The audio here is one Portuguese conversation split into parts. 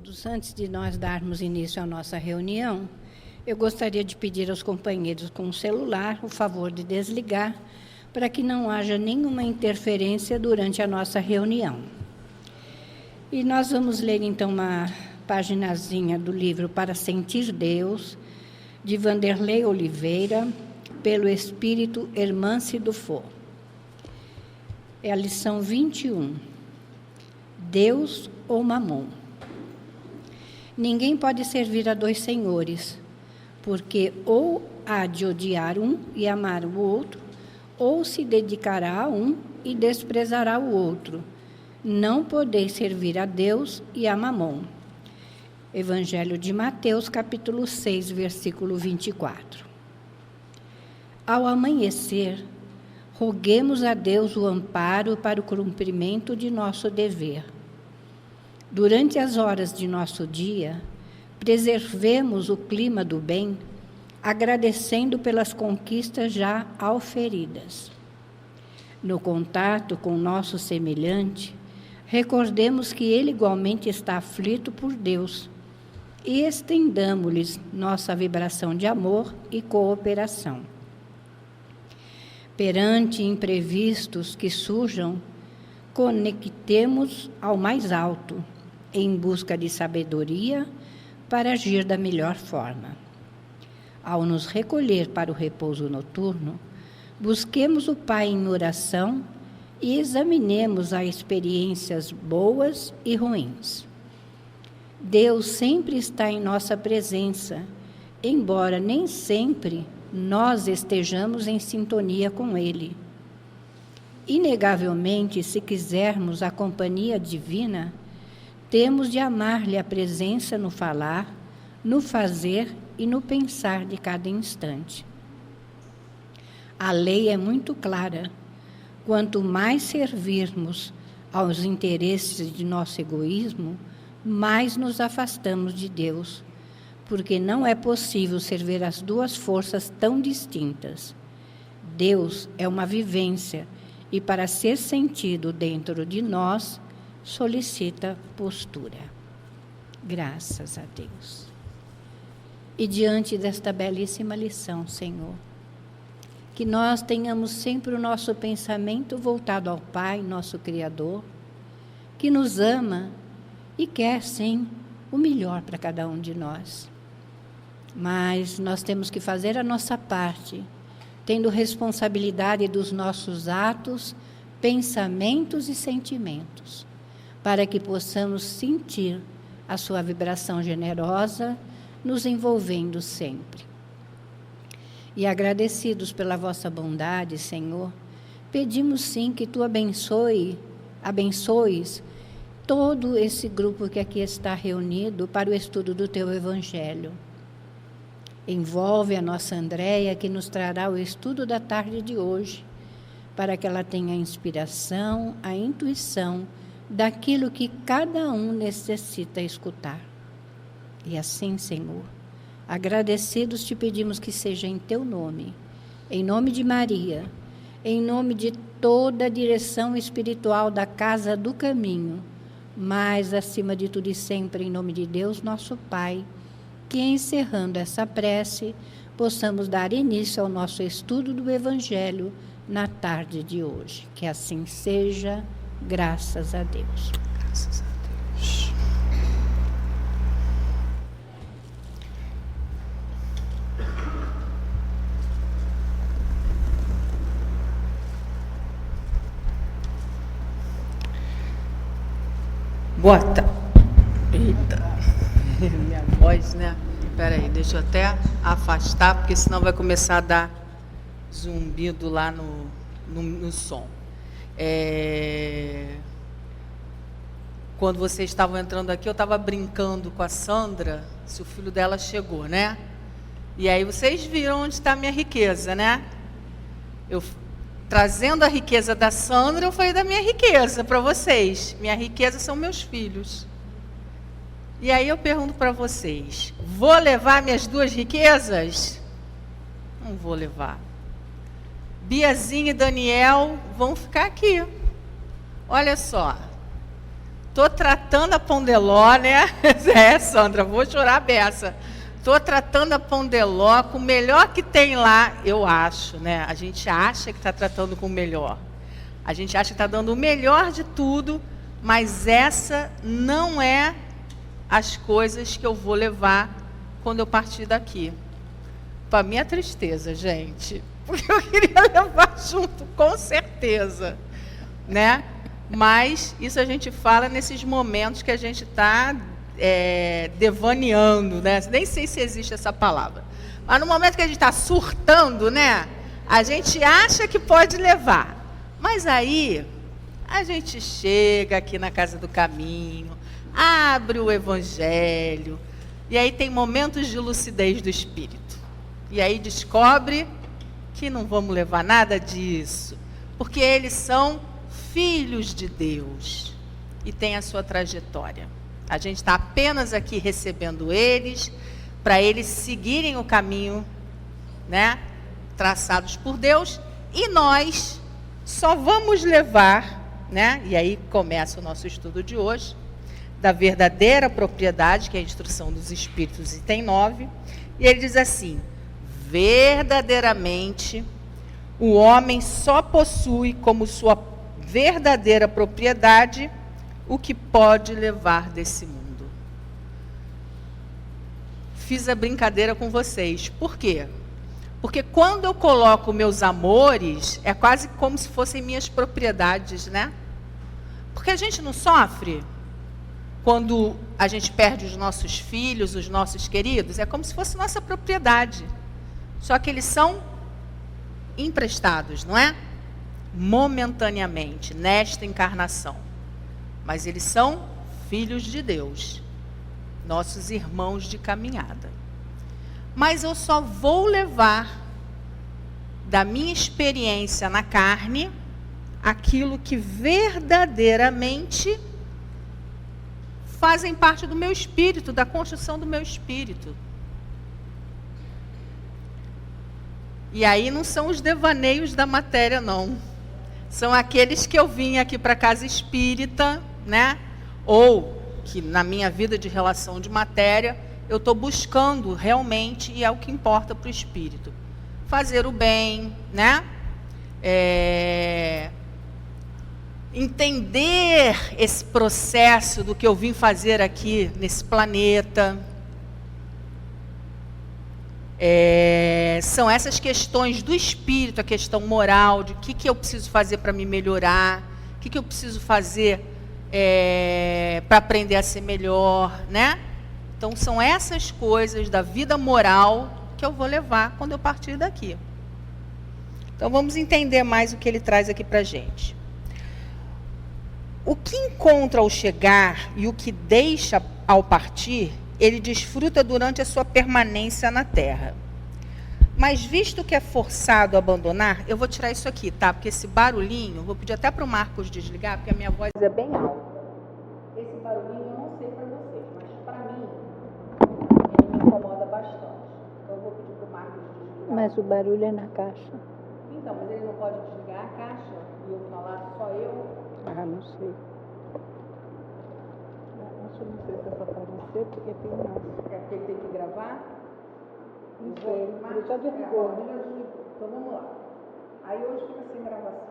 todos. Antes de nós darmos início à nossa reunião, eu gostaria de pedir aos companheiros com o celular o favor de desligar para que não haja nenhuma interferência durante a nossa reunião. E nós vamos ler então uma paginazinha do livro Para Sentir Deus, de Vanderlei Oliveira, pelo Espírito Hermance Dufour. É a lição 21. Deus ou Mamon. Ninguém pode servir a dois senhores, porque ou há de odiar um e amar o outro, ou se dedicará a um e desprezará o outro. Não podeis servir a Deus e a Mamon. Evangelho de Mateus, capítulo 6, versículo 24. Ao amanhecer, roguemos a Deus o amparo para o cumprimento de nosso dever. Durante as horas de nosso dia, preservemos o clima do bem, agradecendo pelas conquistas já auferidas. No contato com nosso semelhante, recordemos que ele igualmente está aflito por Deus e estendamos-lhes nossa vibração de amor e cooperação. Perante imprevistos que surjam, conectemos ao mais alto, em busca de sabedoria para agir da melhor forma. Ao nos recolher para o repouso noturno, busquemos o Pai em oração e examinemos as experiências boas e ruins. Deus sempre está em nossa presença, embora nem sempre nós estejamos em sintonia com Ele. Inegavelmente, se quisermos a companhia divina, temos de amar-lhe a presença no falar, no fazer e no pensar de cada instante. A lei é muito clara. Quanto mais servirmos aos interesses de nosso egoísmo, mais nos afastamos de Deus, porque não é possível servir as duas forças tão distintas. Deus é uma vivência e, para ser sentido dentro de nós, solicita postura. Graças a Deus. E diante desta belíssima lição, Senhor, que nós tenhamos sempre o nosso pensamento voltado ao Pai, nosso Criador, que nos ama e quer, sim, o melhor para cada um de nós. Mas nós temos que fazer a nossa parte, tendo responsabilidade dos nossos atos, pensamentos e sentimentos, para que possamos sentir a sua vibração generosa, nos envolvendo sempre. E agradecidos pela vossa bondade, Senhor, pedimos sim que tu abençoes todo esse grupo que aqui está reunido para o estudo do teu Evangelho. Envolve a nossa Andréia, que nos trará o estudo da tarde de hoje, para que ela tenha a inspiração, a intuição daquilo que cada um necessita escutar. E assim, Senhor, agradecidos te pedimos que seja em teu nome, em nome de Maria, em nome de toda a direção espiritual da Casa do Caminho, mas, acima de tudo e sempre, em nome de Deus, nosso Pai, que, encerrando essa prece, possamos dar início ao nosso estudo do Evangelho na tarde de hoje. Que assim seja, graças a Deus. Graças a Deus. Bota. Eita. Minha voz, né? Espera aí, deixa eu até afastar, porque senão vai começar a dar zumbido lá no som. Quando vocês estavam entrando aqui, eu estava brincando com a Sandra, se o filho dela chegou, né? E aí vocês viram onde está a minha riqueza, né? Eu trazendo a riqueza da Sandra, eu falei da minha riqueza para vocês. Minha riqueza são meus filhos. E aí eu pergunto para vocês, vou levar minhas duas riquezas? Não vou levar. Biazinha e Daniel vão ficar aqui. Olha só, Tô tratando a Pondeló, né? É, Sandra, vou chorar a beça. Tô tratando a Pondeló com o melhor que tem lá, eu acho, né? A gente acha que está tratando com o melhor. A gente acha que está dando o melhor de tudo, mas essa não é as coisas que eu vou levar quando eu partir daqui. Para minha tristeza, gente. Porque eu queria levar junto, com certeza, né? Mas isso a gente fala nesses momentos que a gente está devaneando, né? Nem sei se existe essa palavra. Mas no momento que a gente está surtando, né? A gente acha que pode levar. Mas aí, a gente chega aqui na Casa do Caminho, abre o Evangelho, e aí tem momentos de lucidez do Espírito. E aí descobre que não vamos levar nada disso, porque eles são filhos de Deus e têm a sua trajetória. A gente está apenas aqui recebendo eles, para eles seguirem o caminho, né, traçados por Deus, e nós só vamos levar, né, e aí começa o nosso estudo de hoje, da verdadeira propriedade, que é a instrução dos Espíritos, item 9, e ele diz assim: verdadeiramente, o homem só possui como sua verdadeira propriedade o que pode levar desse mundo. Fiz a brincadeira com vocês. Por quê? Porque quando eu coloco meus amores, é quase como se fossem minhas propriedades, né? Porque a gente não sofre quando a gente perde os nossos filhos, os nossos queridos, é como se fosse nossa propriedade. Só que eles são emprestados, não é? Momentaneamente, nesta encarnação. Mas eles são filhos de Deus, nossos irmãos de caminhada. Mas eu só vou levar da minha experiência na carne aquilo que verdadeiramente fazem parte do meu espírito, da construção do meu espírito. E aí não são os devaneios da matéria, não. São aqueles que eu vim aqui para a casa espírita, né? Ou que na minha vida de relação de matéria, eu estou buscando realmente, e é o que importa para o espírito. Fazer o bem, né? Entender esse processo do que eu vim fazer aqui nesse planeta. São essas questões do espírito, a questão moral, de o que eu preciso fazer para me melhorar, o que eu preciso fazer para aprender a ser melhor, né? Então, são essas coisas da vida moral que eu vou levar quando eu partir daqui. Então, vamos entender mais o que ele traz aqui para a gente. O que encontra ao chegar e o que deixa ao partir, ele desfruta durante a sua permanência na Terra. Mas visto que é forçado a abandonar, eu vou tirar isso aqui, tá? Porque esse barulhinho, vou pedir até para o Marcos desligar, porque a minha voz é bem alta. Esse barulhinho eu não sei para vocês, mas para mim, ele me incomoda bastante. Então eu vou pedir para o Marcos desligar. Mas o barulho é na caixa. Então, mas ele não pode desligar a caixa e eu falar só eu? Ah, não sei. Eu não sei se é só para você, porque tem mais. É porque ele tem que gravar? Não sei, ele já desligou. Então vamos lá. Aí hoje fica sem gravação.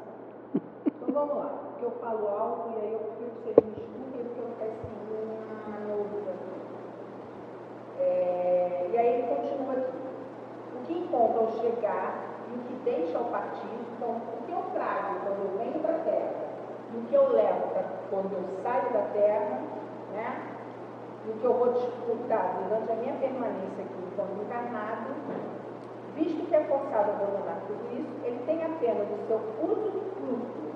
Então vamos lá. Porque eu falo alto e aí eu prefiro que vocês me escutem do que eu ficar escutando na outra. E aí ele continua aqui. O que encontra ao chegar e o que deixa ao partir. Então, o que eu trago quando eu venho para a Terra e o que eu levo quando eu saio da Terra, né? E o que eu vou disputar durante a minha permanência aqui enquanto encarnado, visto que é forçado a abandonar tudo isso, ele tem apenas o seu uso fruto,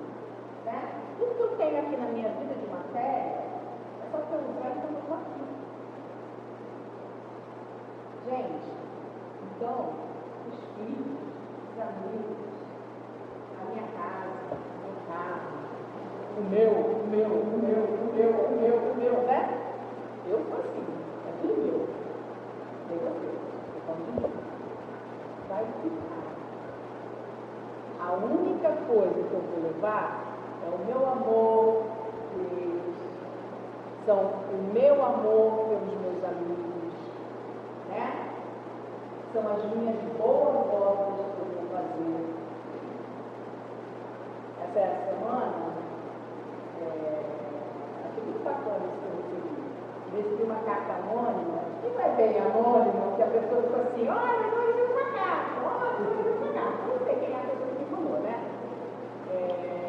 né? Tudo que eu tenho aqui na minha vida de matéria é só pelo velho que eu estou aqui. Gente, então, os filhos, os amigos, a minha casa, o meu carro, o meu, né? Eu sou assim, é tudo meu. Nem você, vai ficar. A única coisa que eu vou levar é o meu amor, Deus, são o meu amor pelos meus amigos, né? São as minhas boas obras que eu vou fazer. Essa semana, achei muito bacana isso que eu recebi. Recebi uma carta anônima, que não é bem anônima, que a pessoa ficou assim, olha, eu recebi uma carta, olha, eu recebi uma carta. Não sei quem é a pessoa que me falou, né?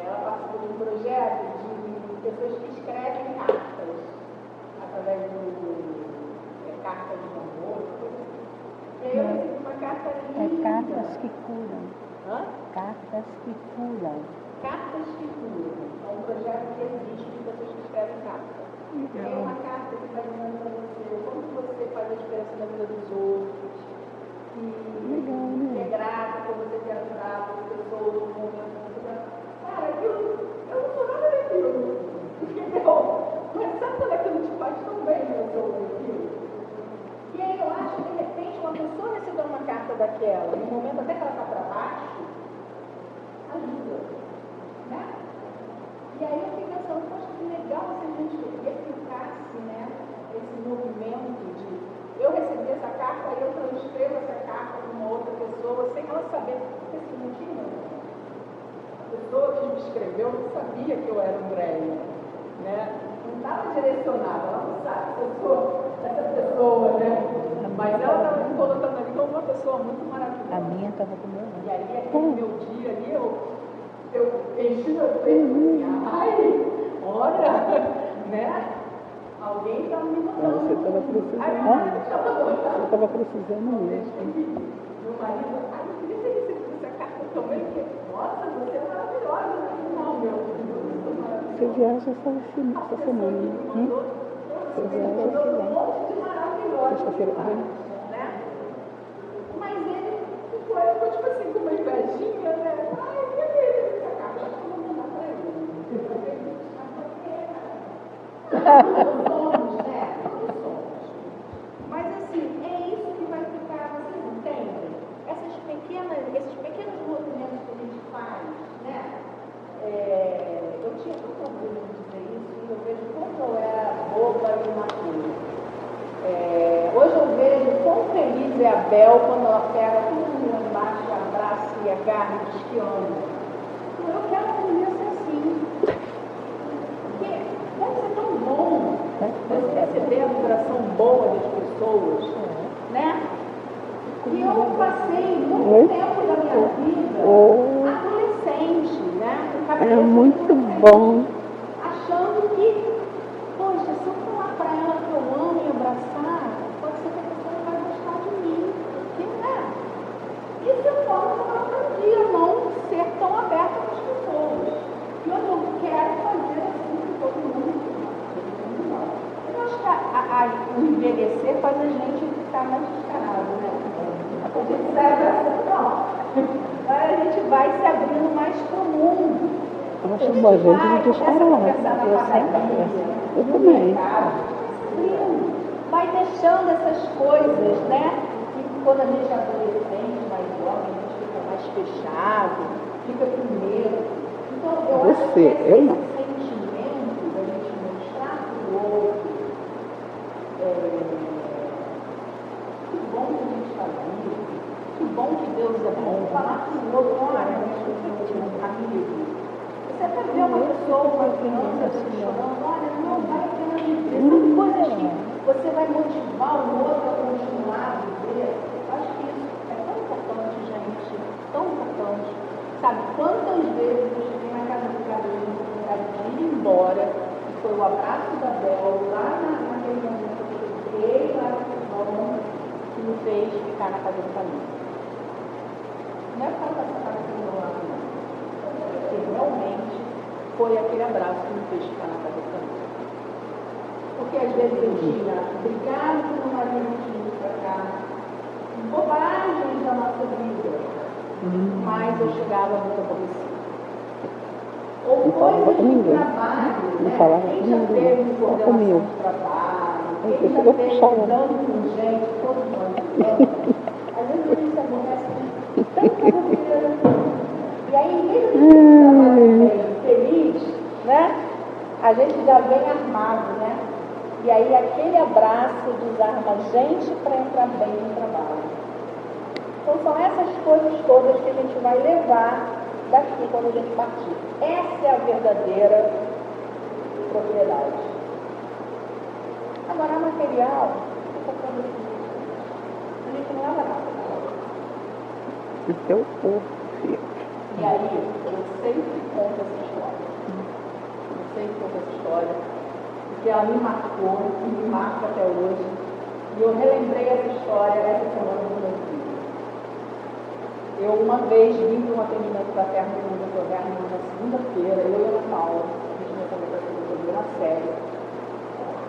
Ela participou de um projeto de pessoas que escrevem cartas, através do cartas de amor, coisa assim. E aí eu recebi uma carta linda. Cartas que curam. Hã? Cartas que curam. Cartas que curam. É um projeto que existe de pessoas que escrevem cartas. É uma carta que vai dizendo para você como você faz a diferença na vida dos outros. Que é grato por você ter ajudado as pessoas no momento. Cara, aquilo, eu não sou nada daquilo. Entendeu? Mas sabe quando aquilo te faz tão bem, eu sou aquilo? E aí eu acho que de repente uma pessoa recebendo uma carta daquela, no momento até que ela está para baixo, ajuda. Né? E aí eu fiquei pensando, poxa, que legal se a gente replicasse, né, esse movimento de eu recebi essa carta e eu transcrevo essa carta para uma outra pessoa sem ela saber, porque assim, não tinha. A pessoa que me escreveu não sabia que eu era Andréia, né? Não estava direcionada, ela não sabe que eu sou essa pessoa, né? Mas ela estava me colocando ali como uma pessoa muito maravilhosa. A minha estava com meu. E aí, aquele meu dia ali, eu enchi meu peito assim, ai, olha, né? Alguém está me mandando. Você estava precisando. Você estava precisando mesmo. Meu marido, ai, eu queria ter recebido essa carta também, porque, nossa, você é maravilhosa, né? Não, meu Deus, Você viaja essa semana, né? Você viaja um monte de maravilhosa. sexta-feira, Né? Mas ele ficou tipo assim, com uma invejinha, né? Ai, eu queria ter recebido essa carta, acho que eu vou mandar para ele. Todos somos, né? Todos somos. Mas assim, é isso que vai ficar, vocês entendem? Esses pequenos movimentos que a gente faz, né? Eu tinha tanto orgulho de dizer isso e eu vejo como eu era boba e imatura. Hoje eu vejo quão feliz é a Bel quando ela pega todo mundo embaixo, abraça e agarra e diz que ama. Eu quero aprender a ser assim. Porque deve ser tão bom você receber a vibração boa das pessoas, né? E eu passei muito tempo da minha vida adolescente, né? É muito bom. Achando que, poxa, se eu falar para ela que eu amo e abraçar, pode ser que a pessoa não vai gostar de mim. Que não é. E se eu aprendi a não ser tão aberta com as pessoas. E hoje eu quero fazer assim com todo mundo. Eu acho que o envelhecer faz a gente ficar mais descarado, né? A gente sai abraçando, não. A gente vai se abrindo mais para o mundo. Eu acho bom a gente descarada. Eu também. Vai deixando essas coisas, né? E quando a gente é adolescente, mais jovem, a gente fica mais fechado, fica com medo. Então, eu acho que esse sentimento da gente mostrar para o outro que bom que a gente está vivo, que bom que Deus é bom. Falar para o outro, olha, amigo. Você até vê uma pessoa, uma criança chorando, olha, não vai a pena viver. São coisas que você vai motivar o outro a continuar a viver. Eu acho que isso é tão importante, gente, tão importante. Sabe, quantas vezes eu cheguei na casa do Carlinhos, com vontade de ir embora, e foi o abraço da Bel, lá naquele momento que eu cheguei lá no salão, que me fez ficar na casa do Carlinhos. Não é por causa dessa casa do meu lado, não. Porque realmente foi aquele abraço que me fez ficar na casa do Carlinhos. Porque às vezes eu tinha brigado com o marido de vir para cá, bobagens da nossa vida, mas eu chegava muito aborrecida. Ou coisas de trabalho, né? Quem já teve coordenação de trabalho, quem já teve lidando com gente, todo mundo. Às vezes a gente se aborrece de tanta bobeira. E aí, em vez de trabalhar feliz, né? A gente já vem armado, né? E aí aquele abraço desarma a gente para entrar bem no trabalho. Então são essas coisas todas que a gente vai levar daqui quando a gente partir. Essa é a verdadeira propriedade. Agora, a material, a gente não leva nada. O teu corpo, filho. E aí, eu sempre conto essa história. Eu sempre conto essa história, porque ela me marcou e me marca até hoje. E eu relembrei essa história essa semana com meu filho. Eu uma vez vim para um atendimento fraterno no meu governo na segunda-feira, eu e a Ana Paula, a gente ia começar a uma série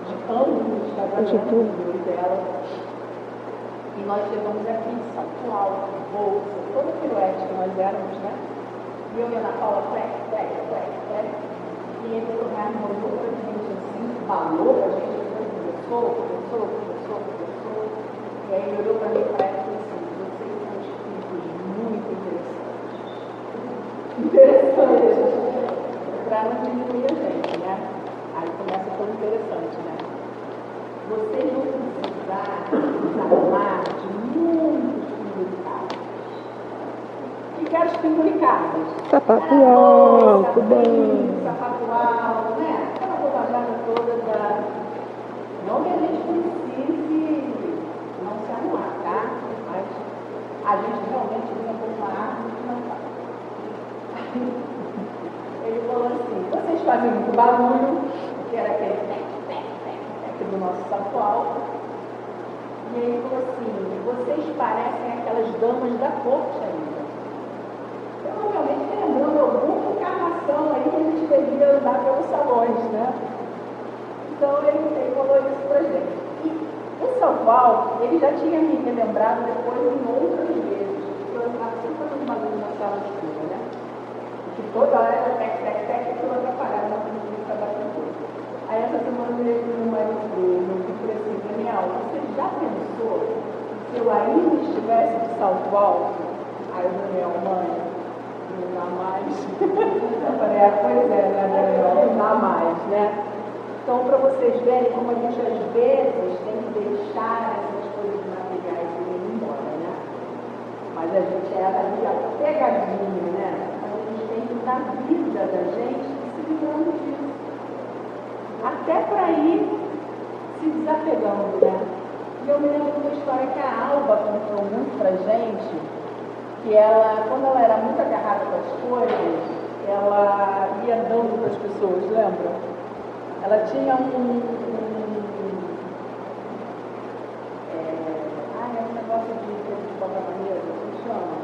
de anos trabalhando no dela. E nós chegamos aqui, salto alto, bolsa, toda a piruete que nós éramos, né? E eu e a Ana Paula, plec. E ele olhou para a gente assim, falou para a gente, conversou. E aí ele olhou para mim e falou assim, vocês são espíritos muito interessantes. Para não diminuir a gente, né? Aí começa todo interessante, né? Vocês vão precisar desarmar de muitos penduricados. O que eram os penduricados? Sapato alto, bom. Sapato alto, né? Aquela bobajada toda da... Não que a gente precise não se arrumar, tá? Mas a gente realmente vinha com uma árvore que não faz. Ele falou assim, vocês fazem muito barulho, que era aquele do nosso salto alto. E aí ele falou assim, vocês parecem aquelas damas da corte ainda. Provavelmente lembrando alguma encarnação aí que a gente devia andar pelos salões, né? Então ele falou isso pra gente. E o salto alto, ele já tinha me relembrado depois em outras vezes. Eu estava sempre fazendo barulho na sala escura, né? Que toda hora era tec, aquilo atrapalhava na política da cultura. Aí essa semana eu no marido dele, eu falei assim, Daniel, você já pensou se eu ainda estivesse de salto alto? Aí o Daniel, mãe, não dá mais. Eu falei, pois é, né, Daniel, não dá mais, né? Então, para vocês verem como a gente às vezes tem que deixar essas coisas materiais irem embora, né? Mas a gente é ali pegadinha, né? Então a gente tem que dar vida da gente se livrando disso. Até para ir se desapegando, né? E eu me lembro de uma história que a Alba contou muito pra gente, que ela, quando ela era muito agarrada com as coisas, ela ia dando para as pessoas, lembra? Ela tinha um negócio de botar maneira, como chama?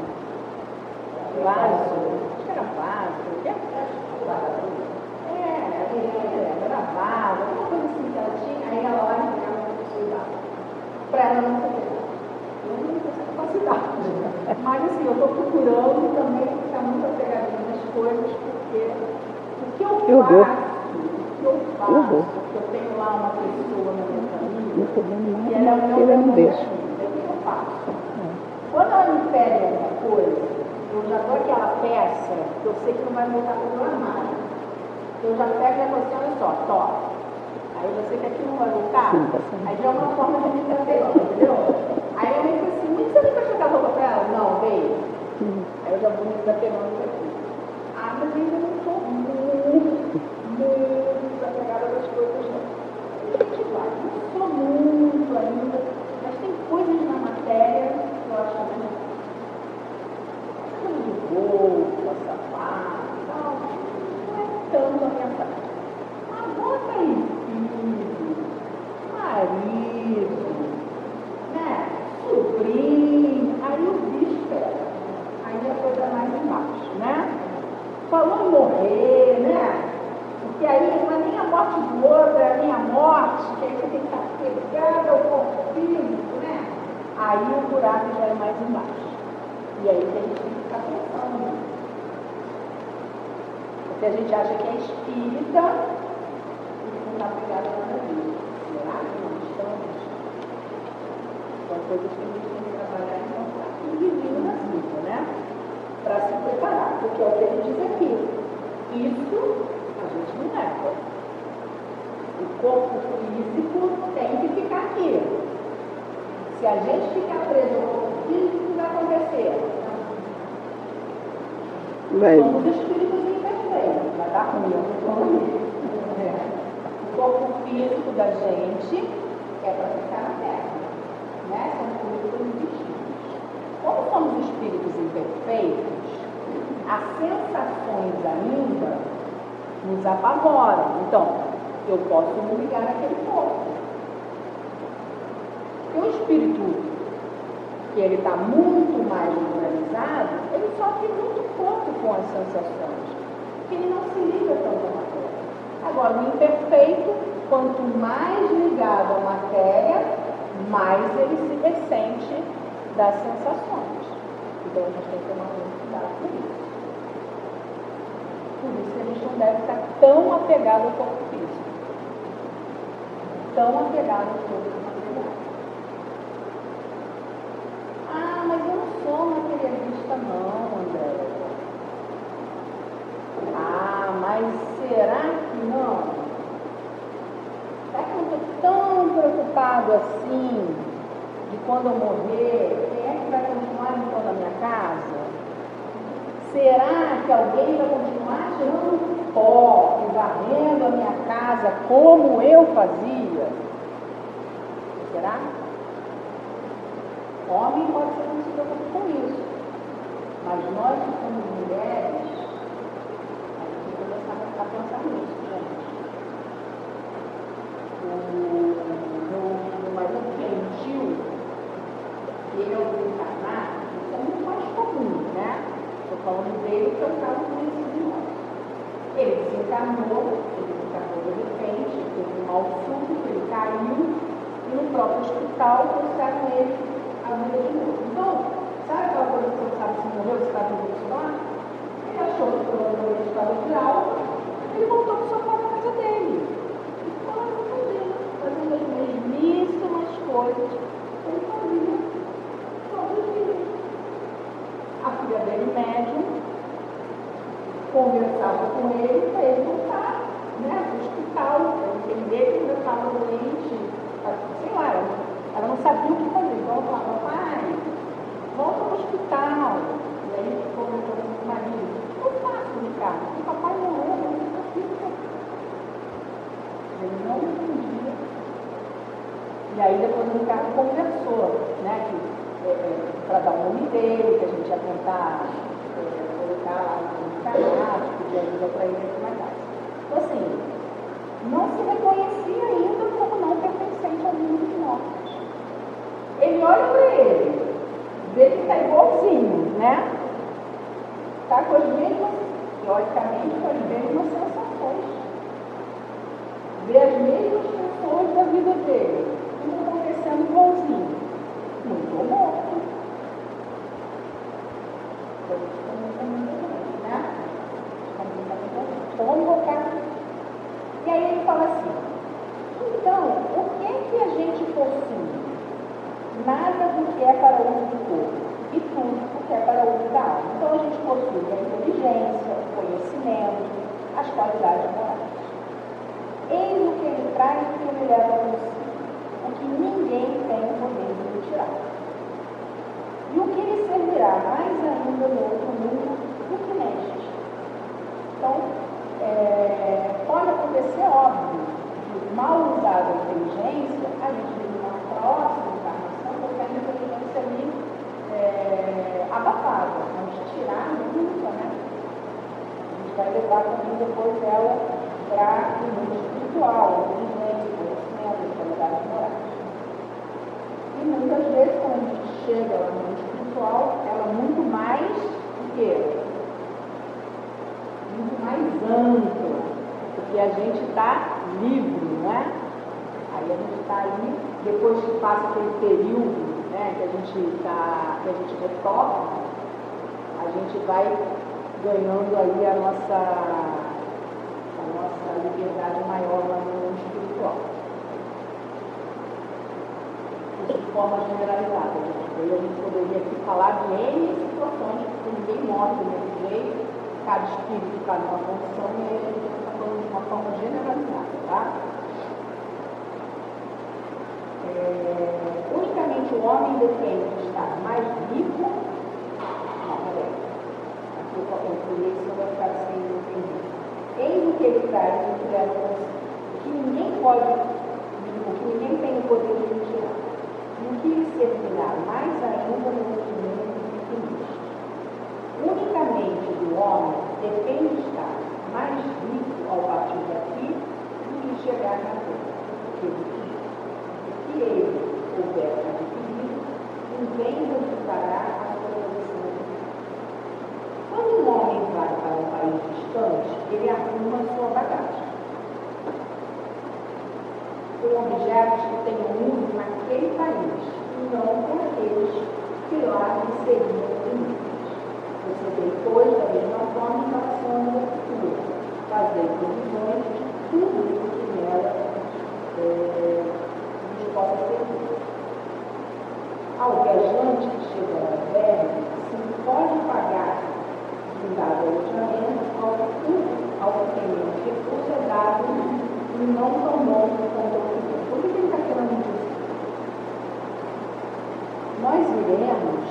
Vaso, acho que era vaso, era vaso, alguma coisa assim que ela tinha, aí ela lá entregava para a pessoa para ela não saber. Eu não tenho essa capacidade. Mas assim, eu estou procurando também ficar muito apegadinha nas coisas, porque o que eu faço, porque eu tenho lá uma pessoa na minha família, e ela é o meu deixa. O que eu faço? Quando ela me pede alguma coisa, eu já dou aquela peça que eu sei que não vai voltar para o meu armário. Eu já pego e falo assim, olha só, top. Aí eu sei que aqui não vai voltar. Aí já é uma forma de me entregar, entendeu? Aí eu me digo assim, você não vai chegar a roupa para ela? Não, veio. Aí eu já vou me desapegando isso aqui. Ah, mas ainda não estou muito desapegada das coisas, não. A gente vai, não sou muito ainda, mas tem coisas na matéria que eu acho que coisa de roupa, sapato e tal, não é tanto a minha parte. Mas bota aí, filho, marido, né, sobrinho, aí o bicho pega. Aí a coisa mais embaixo, né? Falou em morrer, né? Porque aí não é nem a morte do outro, é a minha morte, que aí você tem que estar pegada ao corpo físico, né? Aí o buraco já é mais embaixo. E aí que a gente tem que ficar pensando nisso. Porque a gente acha que é espírita e não está pegada nada disso. Será que não estamos? São coisas que a gente tem que trabalhar e não está dividindo na vida, né? Para se preparar, porque é o que ele diz aqui. Isso a gente não leva. O corpo físico tem que ficar aqui. Se a gente ficar preso ao corpo físico, o que vai acontecer? Somos espíritos imperfeitos, vai dar ruim. O corpo físico da gente é para ficar na Terra, né? Somos espíritos distintos. Como somos espíritos imperfeitos, as sensações ainda nos apavoram. Então, eu posso me ligar naquele corpo. Porque o espírito, que ele está muito mais organizado, ele sofre muito pouco com as sensações, porque ele não se liga tanto à matéria. Agora, o imperfeito, quanto mais ligado à matéria, mais ele se ressente das sensações. Então, a gente tem que tomar muito cuidado com isso. Por isso que a gente não deve estar tão apegado ao corpo físico, tão apegado ao corpo material. Ah, mas eu não sou materialista não, André. Ah, mas será que não? Será que eu não estou tão preocupado assim de quando eu morrer, quem é que vai continuar limpando a minha casa? Será que alguém vai continuar tirando pó e varrendo a minha casa como eu fazia? Será? Homem pode ser que não se preocupe com isso, mas nós que somos mulheres, a gente tem que começar a pensar nisso, gente. O marido que é um tio, ele é o desencarnado, isso é muito mais comum, né? Estou falando dele que é um caso conhecido nosso. Ele desencarnou de repente, teve um mal súbito, ele caiu, e no próprio hospital trouxeram ele a vida de novo. Então, sabe aquela coisa que você não sabe se morreu, se está vivo ou se não? Ele achou que provavelmente estava de alta, ele voltou para o sofá da casa dele. E ficou lá fazendo as mesmíssimas coisas que ele fazia todos os dias. A filha dele, médium, conversava com ele para ele voltar, né, para o hospital, para entender que ele estava doente, sei lá, ela não sabia o que fazer. Então ela falava, pai, volta para o hospital. E aí ele conversou com o marido, o que eu faço, Ricardo? O papai morreu, eu não fico. Ele não entendia. E aí depois o Ricardo conversou, né, para dar o nome dele, que a gente ia tentar colocar lá no canal, pedir ajuda para ele e mais nada. Então assim, não se reconhecia ainda como não pertencente ao mundo de mortos. Ele olha para ele, vê que está igualzinho, né? Está com as mesmas, logicamente, com as mesmas sensações. Vê as mesmas pessoas da vida dele, tudo acontecendo igualzinho. Não estou morto. Né? Então vamos voltar. E aí ele fala assim, então, o que a gente possui? Nada do que é para o uso do corpo, e tudo o que é para o uso da alma. Então a gente possui a inteligência, o conhecimento, as qualidades morais. Eis o que ele traz e o que ele leva consigo, o que ninguém tem o poder de lhe tirar. E o que lhe servirá mais ainda no outro mundo do que neste. Então, pode acontecer, óbvio, de mal usar a inteligência, a gente vive uma próxima encarnação, porque a inteligência ali abafada, vamos tirar nunca, né? A gente vai levar também depois ela para o mundo espiritual, a inteligência, o conhecimento, as qualidades morais. E muitas vezes, quando a gente chega lá no mundo espiritual, ela é muito mais o quê? Muito mais ampla, porque a gente está livre, né? Aí a gente está aí, depois que passa aquele período, né, que a gente retorna, a gente vai ganhando aí a nossa liberdade maior lá no mundo espiritual. Isso de forma generalizada. A gente poderia aqui falar de N situações, porque ninguém morre do mesmo jeito, cada espírito está numa condição e a gente está falando de uma forma generalizada, tá? Unicamente o homem depende de estar mais rico. Não, peraí. Aqui eu só concluí, senão vai ficar sem entender. Eis o que ele traz no pleno consigo. Que ninguém pode, que ninguém tem o poder de tirar. No que lhe servirá mais ainda no mundo infinito. Unicamente do homem depende estar mais rico ao partir daqui do que chegar na terra. Porque o que ele houver adquirido, ninguém resultará a sua posição. Quando um homem vai para um país distante, ele arruma sua bagagem com objetos que tenham uso naquele país, e não com aqueles que lá lhe seriam inúteis. Procedei, pois, da mesma forma em relação à vida futura, fazer provisões de tudo o que nela nos possa servir. Ao viajante que chega na terra, se pode pagar um dado alojamento, ao que tem menos recurso é dado e não tão bom quanto o que tem. Por que ele está querendo dizer? Nós iremos,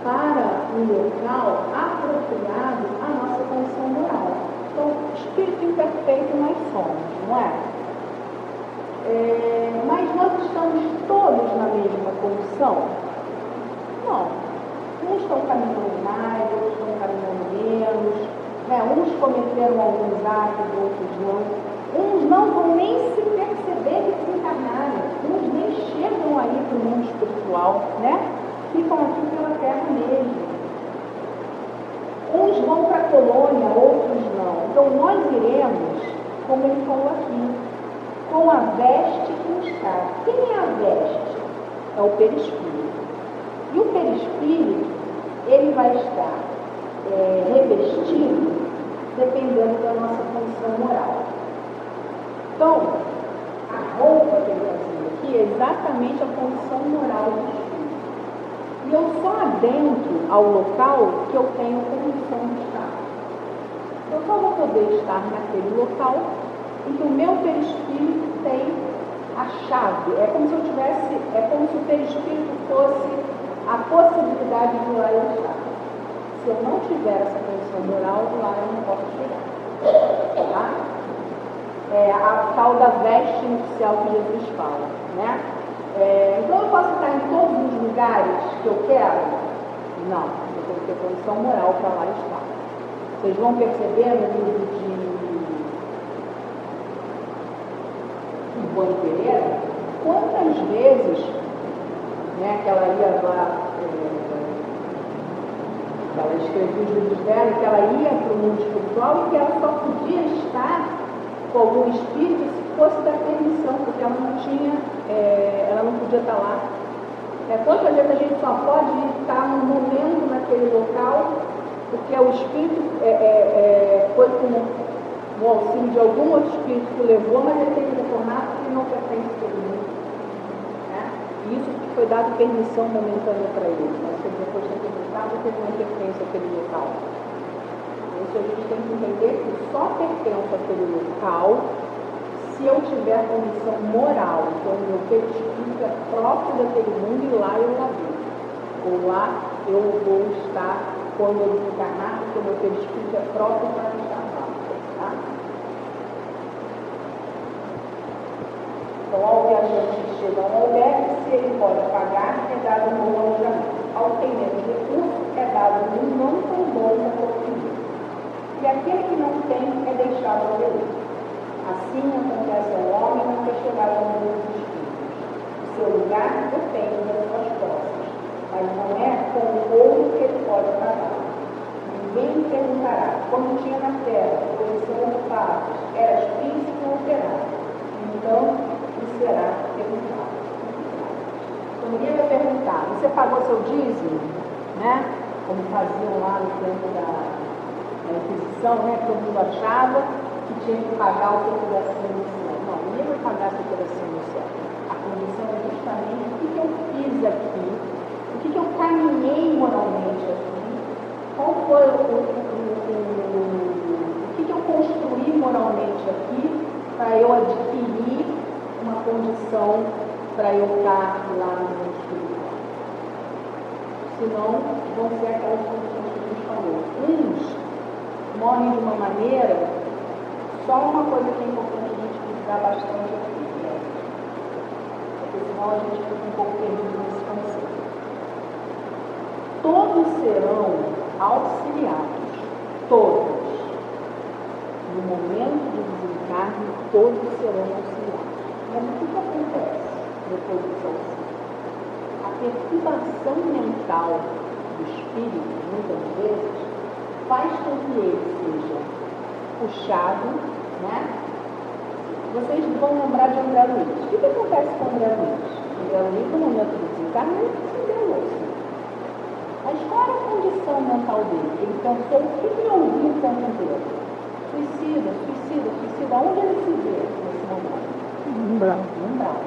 para um local apropriado à nossa condição moral. Então, espírito imperfeito nós somos, não é? Mas nós estamos todos na mesma condição? Não. Uns estão caminhando mais, outros estão caminhando menos, uns cometeram alguns atos, outros não. Uns não vão nem se perceber que desencarnaram, uns nem chegam aí para o mundo espiritual, ficam aqui pela terra mesmo. Uns vão para a colônia, outros não. Então nós iremos, como ele falou aqui, com a veste que nos cabe. Quem é a veste? É o perispírito. E o perispírito, ele vai estar revestido dependendo da nossa condição moral. Então, a roupa que ele fazia aqui é exatamente a condição moral do espírito. E eu só adentro ao local que eu tenho condição de estar. Eu só vou poder estar naquele local em que o meu perispírito tem a chave. É como se o perispírito fosse a possibilidade de lá eu estar. Se eu não tiver essa condição moral, lá eu não posso chegar. Tá? É a tal da veste nupcial que Jesus fala, então eu posso estar em todos os lugares que eu quero? Não, eu tenho que ter condição moral para lá estar. Vocês vão perceber no livro de Ivone Pereira, quantas vezes que ela ia lá, ela escrevia os livros dela, que ela ia para o mundo espiritual e que ela só podia estar com algum espírito se fosse da permissão, porque ela não tinha, ela não podia estar lá. Quantas vezes a gente só pode estar num momento naquele local, porque o espírito foi com o auxílio de algum outro espírito que o levou, mas ele tem que retornar porque não pertence a todo mundo. E isso porque foi dado permissão momentânea para ele, mas ele depois tem que voltar porque ele não pertence àquele local. Isso a gente tem que entender que só pertence àquele local se eu tiver condição moral. Então, o meu perispírito é próprio daquele mundo e lá eu habito. Ou lá eu vou estar quando eu desencarnar, porque o meu perispírito é próprio para estar lá. Tá? Então, ao viajante que chega ao albergue, se ele pode pagar, é dado um bom alojamento. Ao que tem menos recurso, é dado um não tão bom oportunidade. E aquele que não tem é deixado ao Deus. Assim acontece ao homem não ter chegado ao mundo dos espíritos. O seu lugar depende das suas posses, mas não é com o ouro que ele pode pagar. Ninguém lhe perguntará, quando tinha na terra, posição ocupada, eras príncipe ou operário? Então, lhe será perguntado. Então, ninguém vai perguntar, você pagou seu dízimo? Como faziam lá no tempo da Inquisição, todo mundo achava que tinha que pagar o que tivesse no céu. Não, ninguém vai pagar o que tivesse no céu. A condição é justamente o que eu fiz aqui, o que eu caminhei moralmente aqui, qual foi o que eu construí moralmente aqui para eu adquirir uma condição para eu estar lá no mundo espiritual. Senão, vão ser aquelas condições que a gente falou. Uns morrem de uma maneira, só uma coisa que é importante a gente frisar bastante aqui, né? Porque senão a gente fica um pouco perdido nesse conceito. Todos serão auxiliados, todos. No momento do desencarne, todos serão auxiliados. Mas o que acontece depois desse auxílio? A perturbação mental do espírito, muitas vezes, faz com que ele seja puxado, né? Vocês vão lembrar de André Luiz. O que acontece com André Luiz? André Luiz, no momento do desencarne, ele acendeu o osso. Mas qual era a condição mental dele? Ele pensou o que ele ouviu o tempo inteiro? Suicida, suicida, suicida. Onde ele se vê nesse momento? No umbral.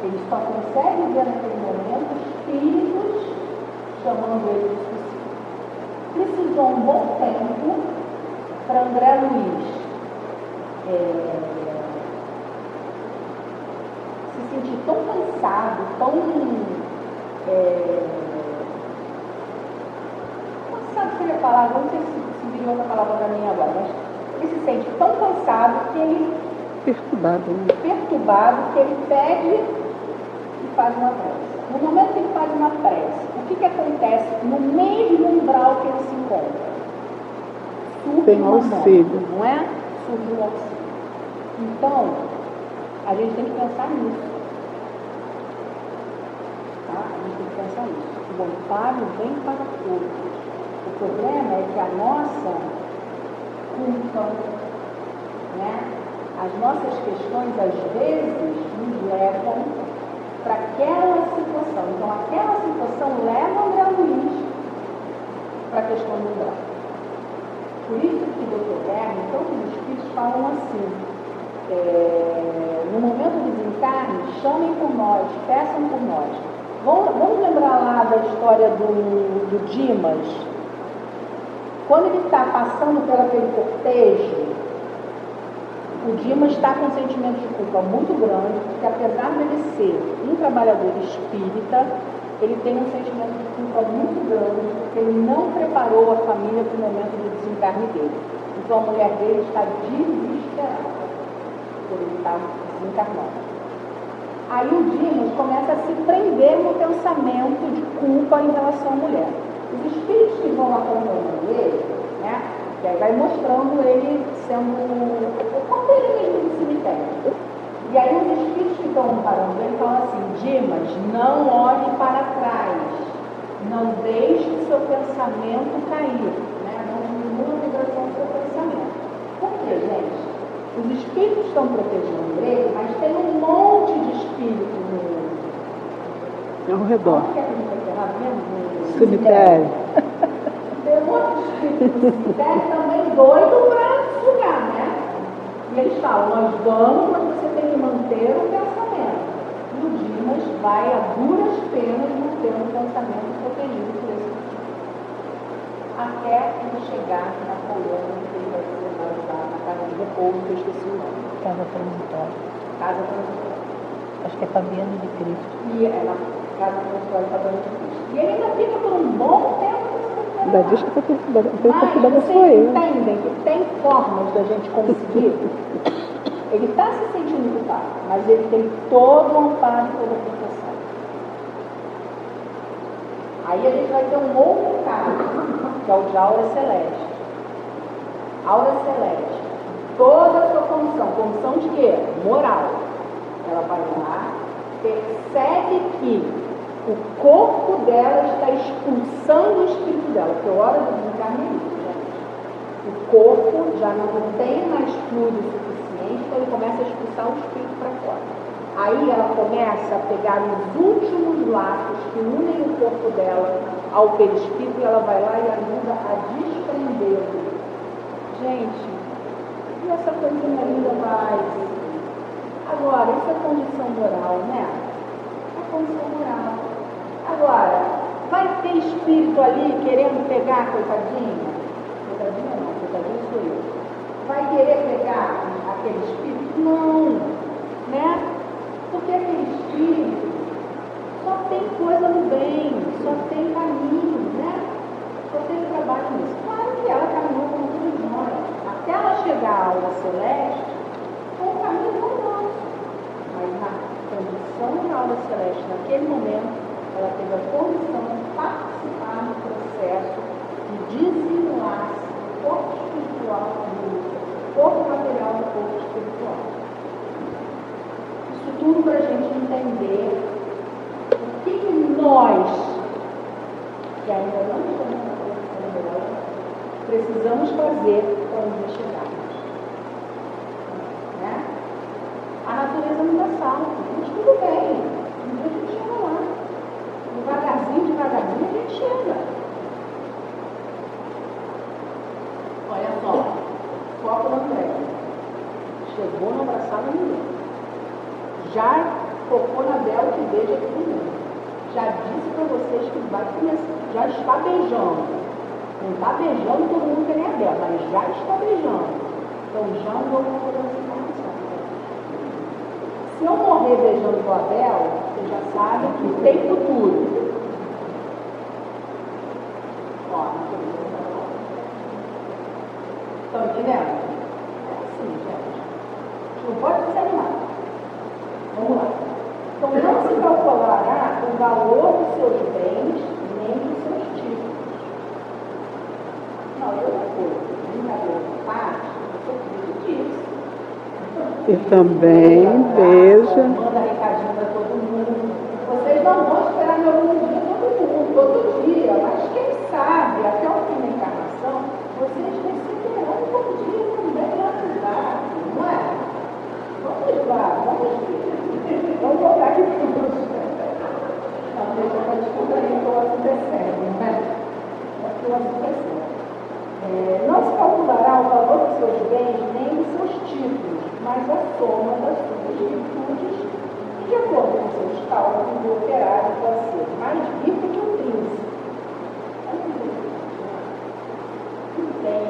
Ele só consegue ver naquele momento espíritos chamando ele de suicídio. Precisou um bom tempo para André Luiz se sentir tão cansado, tão cansado seria a palavra, não sei se viria outra palavra para mim agora, mas ele se sente tão cansado que ele perturbado, que ele pede e faz uma prece. No momento que ele faz uma prece, o que acontece no mesmo umbral que ele se encontra? Surge um auxílio, não é? Surge um auxílio. Então, a gente tem que pensar nisso. Tá? A gente tem que pensar nisso. O amparo vem para todos. O problema é que a nossa culpa, né? As nossas questões, às vezes, nos levam para aquela situação. Então, aquela situação leva André Luiz para a questão do umbral. Por isso que o Dr. Bernie, todos os espíritos falam assim, no momento do desencarne, chamem por nós, peçam por nós. Vamos lembrar lá da história do Dimas? Quando ele está passando por aquele cortejo, o Dimas está com um sentimento de culpa muito grande, porque apesar de ele ser um trabalhador espírita, ele tem um sentimento de culpa muito grande, porque ele não preparou a família para o momento do desencarne dele. Então a mulher dele está desesperada por ele estar desencarnando. Aí o Dimas começa a se prender no pensamento de culpa em relação à mulher. Os espíritos que vão acompanhando ele, né? E aí vai mostrando ele sendo como ele mesmo no cemitério. E aí os espíritos que estão parando ele falam assim: Dimas, não olhe para trás, não deixe o seu pensamento cair, né? Não diminua a vibração do seu pensamento. Por quê, gente? Os espíritos estão protegendo ele, mas tem um monte de espíritos ao redor. Como que a gente vai enterrar mesmo? Cemitério. Tem um monte de espíritos no cemitério também doido para sugar, né? E eles falam, nós vamos, mas você tem que manter o pensamento. E o Dimas vai a duras penas mantendo o pensamento protegido por esse motivo. Até ele chegar na colônia que ele vai ser levado lá na casa de repouso, que eu esqueci o nome. Casa transitória. Casa transitória. Acho que é Fabiano de Cristo. E é na casa transitória de Fabiano de Cristo. E ele ainda fica por um bom tempo. Ainda diz que está perturbada vocês sou eu. Entendem que tem formas da gente conseguir. Ele está se sentindo culpado, mas ele tem todo o amparo e toda a proteção. Aí a gente vai ter um outro caso, que é o de Aura Celeste. Aura Celeste, toda a sua condição de quê? Moral. Ela vai lá, percebe que o corpo dela está expulsando o espírito dela, porque a hora do desencarne é isso, gente. O corpo já não tem mais fluido suficiente, então ele começa a expulsar o espírito para fora. Aí ela começa a pegar os últimos laços que unem o corpo dela ao perispírito e ela vai lá e ajuda a desprendê-lo. Gente, e essa coisinha linda vai? Agora, isso é condição moral, né? É condição moral. Agora, vai ter espírito ali querendo pegar a coitadinha? Coitadinha não, coitadinha sou eu. Vai querer pegar aquele espírito? Não, né? porque aquele espírito só tem coisa no bem, só tem caminho, né? Só tem trabalho nisso. Claro que ela caminhou com todos nós. Até ela chegar à aula celeste, foi um caminho não nosso. Mas na condição de aula celeste, naquele momento, ela teve a condição de participar no processo de dissimilar-se do corpo espiritual do corpo material do corpo espiritual. Isso tudo para a gente entender o que nós, que ainda não estamos na posição dela, precisamos fazer para onde chegarmos. Né? A natureza não dá salto, mas tudo bem, um dia a gente chega lá. Devagarzinho, a gente chega. Olha só, foco no André. Chegou, não abraçava ninguém. Já tocou na Bela que beija todo mundo. Já disse para vocês que vai começar, já está beijando. Não está beijando todo mundo que nem a Bela, mas já está beijando. Então já andou com toda essa informação. Se eu morrer beijando com a Bela, você já sabe que tem futuro. Ó, estão entendendo? É assim, gente. Não pode desanimar. Vamos lá. Então, não se calculará o valor dos seus bens, nem dos seus títulos. Não, eu não vou. Brincadeira de parte, eu sou filho disso. E também beija. Manda recadinho para todo mundo. Vocês não vão esperar meu bom dia todo dia, mas quem sabe, até o fim da encarnação, vocês receberão um bom dia também lá no WhatsApp, não é? Vamos lá, vamos voltar aqui para o curso. Não, deixa eu desculpa aí que o assunto é sério, né? Porque o assunto é sério. Não se calculará o valor dos seus bens nem dos seus títulos, mas a soma das suas virtudes, e de acordo com seus cálculos, o operário pode ser mais rico que o príncipe. Não tem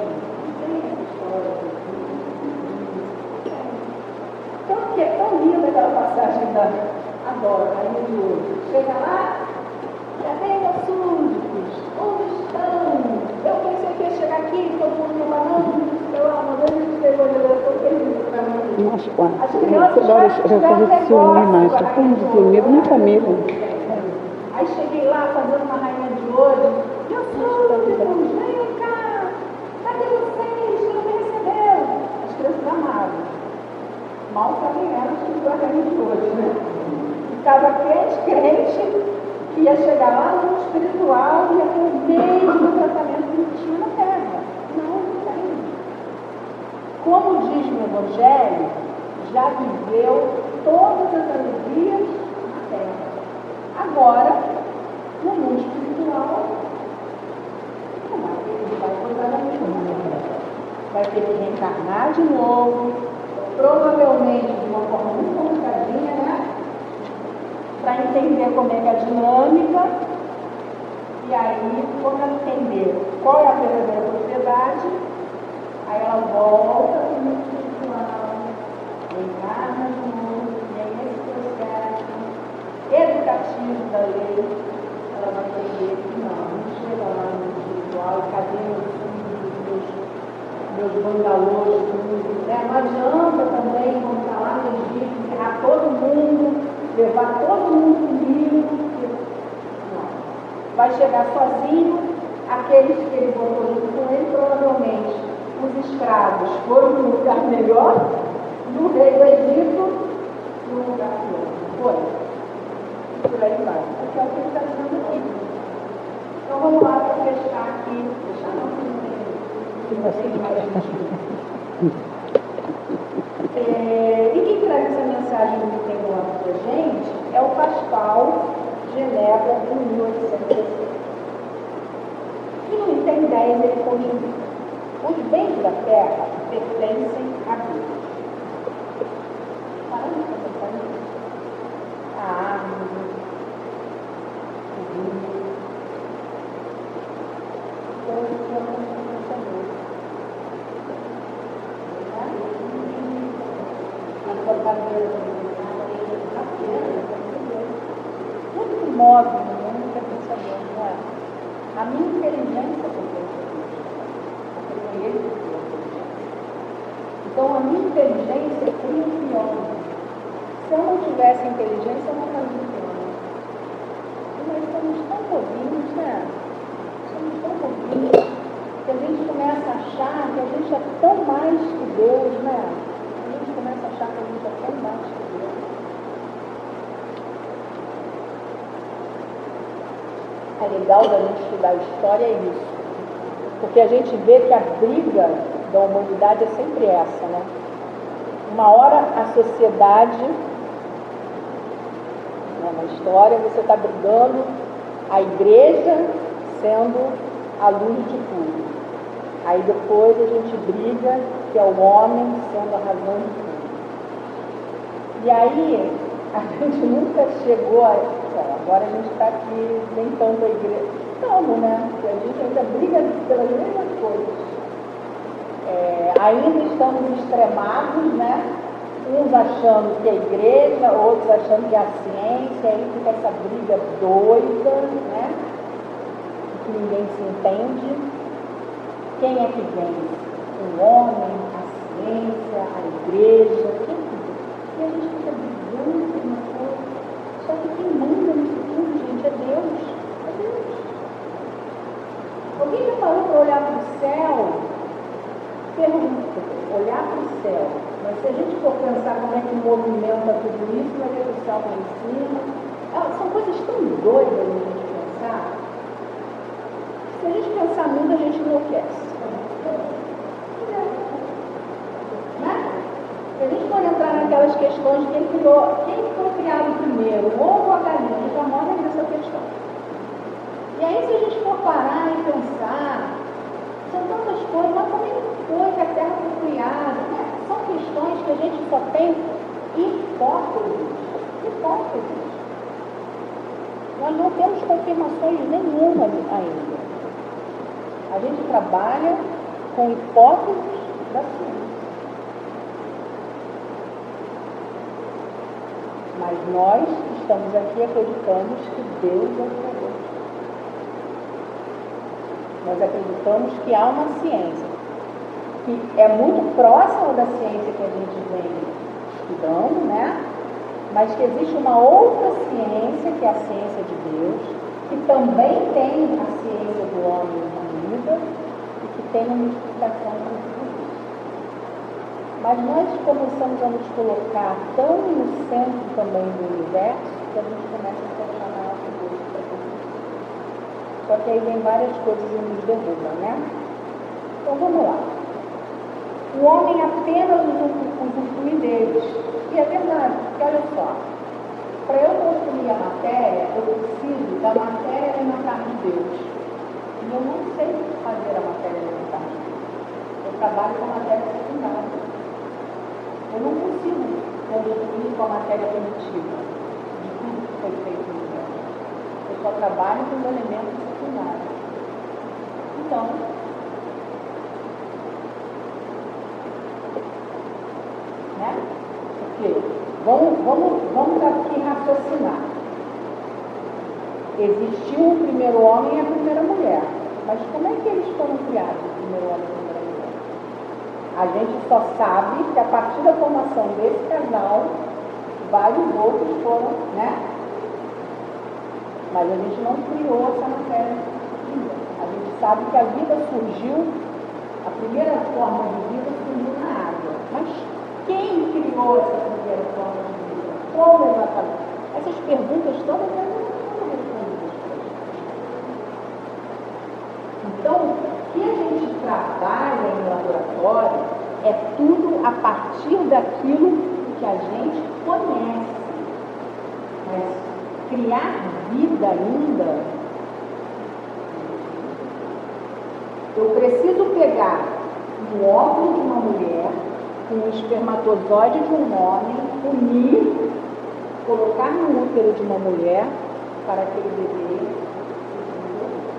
essa história do príncipe. Então, que é tão linda aquela passagem da Adoro, a Rainha de Ouro. Chega lá, já vem meus súditos, onde estão? Eu pensei que ia chegar aqui, todo mundo me falando, pelo amor de Deus, chegou, eu estou feliz para mim. Mas quando? Eu fazer ciúme, mas eu fui de dormir com minha família. Aí cheguei lá fazendo uma Rainha de Ouro. Meus súditos, venham cá. Cadê vocês que não me receberam? As crianças amavam. Mal sabem elas que foi a Rainha de Ouro, né? Estava crente, que ia chegar lá no espiritual e ia ter o mesmo tratamento que tinha na terra. Não tem. Como diz no Evangelho, já viveu todas as alegrias na terra. Agora, no mundo espiritual, não vai encontrar a mesma coisa. Vai ter que reencarnar de novo, provavelmente de uma forma muito complicadinha, né? Para entender como é que é a dinâmica, e aí, quando ela entender qual é a verdadeira propriedade, aí ela volta para o mundo espiritual, encarna de novo, e aí nesse processo educativo da lei, ela vai entender que não chega lá no mundo espiritual, e cadê meus bangalôs, tudo, né? Não adianta também encontrar lá no Egito, enterrar todo mundo, levar todo mundo comigo, não. Vai chegar sozinho, aqueles que ele botou junto com ele, provavelmente os escravos foram para um lugar melhor, no rei do Egito, num lugar pior. Foi. E por aí vai. Porque é o que ele está dizendo aqui. Então vamos lá para fechar aqui. Fechar não, e quem traz essa mensagem do Item para a gente é o Pascal Genebra, de 1860. E no Item 10 ele continua: os bens da terra pertencem a Deus. A árvore, o rio, a move no mundo que é pensador, não é? A minha inteligência pertence a Deus. Porque foi Ele que criou a inteligência. Então, a minha inteligência cria um piano. Se eu não tivesse inteligência, eu não faria um piano. E nós somos tão bobinhos, né? Somos tão bobinhos que a gente começa a achar que a gente é tão mais que Deus, né? A gente começa a achar que a gente é tão mais que Deus. É legal da gente estudar história é isso. Porque a gente vê que a briga da humanidade é sempre essa, né? Uma hora a sociedade, né, na história, você está brigando, a igreja sendo a luz de tudo. Aí depois a gente briga, que é o homem sendo a razão de tudo. E aí a gente nunca chegou a... Bom, agora a gente está aqui nem tanto a igreja. Estamos, né? Porque a gente ainda briga pelas mesmas coisas. Ainda estamos extremados, né? Uns achando que é a igreja, outros achando que é a ciência, aí fica essa briga doida, né? Que ninguém se entende. Quem é que vence? O homem, a ciência, a igreja, quem que vence? E a gente fica brigando por uma coisa. Só que quem manda nisso tudo, gente, é Deus. É Deus. Alguém já parou para olhar para o céu? Pergunta, olhar para o céu. Mas se a gente for pensar como é que movimenta tudo isso, vai ver que o céu lá em cima. São coisas tão doidas a gente pensar. Se a gente pensar muito, a gente enlouquece. Né? Se a gente for entrar naquelas questões de quem foi criado primeiro, o ovo ou a galinha, a gente já morre nessa questão. E aí, se a gente for parar e pensar, são tantas coisas, mas como é que foi que a Terra foi criada? Né? São questões que a gente só tem hipóteses. Hipóteses. Nós não temos confirmações nenhuma ainda. A gente trabalha com hipóteses da ciência. Mas nós estamos aqui acreditando que Deus é o Criador. Nós acreditamos que há uma ciência que é muito próxima da ciência que a gente vem estudando, né? Mas que existe uma outra ciência, que é a ciência de Deus, que também tem a ciência do homem unida e que tem uma explicação para tudo isso. Mas nós começamos a nos colocar tão no centro também do universo que a gente começa a se achar maior que Deus para tudo isso. Só que aí vem várias coisas e nos derrubam, né? Então vamos lá. O homem apenas usufrui deles. E é verdade, porque olha só, para eu construir a matéria, eu preciso da matéria elementar de Deus. E eu não sei fazer a matéria elementar de Deus. Eu trabalho com a matéria secundária. Eu não consigo construir com a matéria primitiva de tudo que foi feito no universo. Eu só trabalho com os elementos secundários. Então, né? Porque vamos aqui raciocinar. Existiu o primeiro homem e a primeira mulher. Mas como é que eles foram criados, o primeiro homem e a primeira mulher? A gente só sabe que a partir da formação desse casal, vários outros foram, né? Mas a gente não criou essa matéria ainda. A gente sabe que a vida surgiu, a primeira forma de vida surgiu na água. Mas quem criou essa primeira forma de vida? Como exatamente? Essas perguntas todas não são respondidas. Então, o que a gente trabalha em laboratório é tudo a partir daquilo que a gente conhece. Mas criar vida ainda, eu preciso pegar um óvulo de uma mulher, um espermatozoide de um homem, unir, colocar no útero de uma mulher para aquele bebê se desenvolver.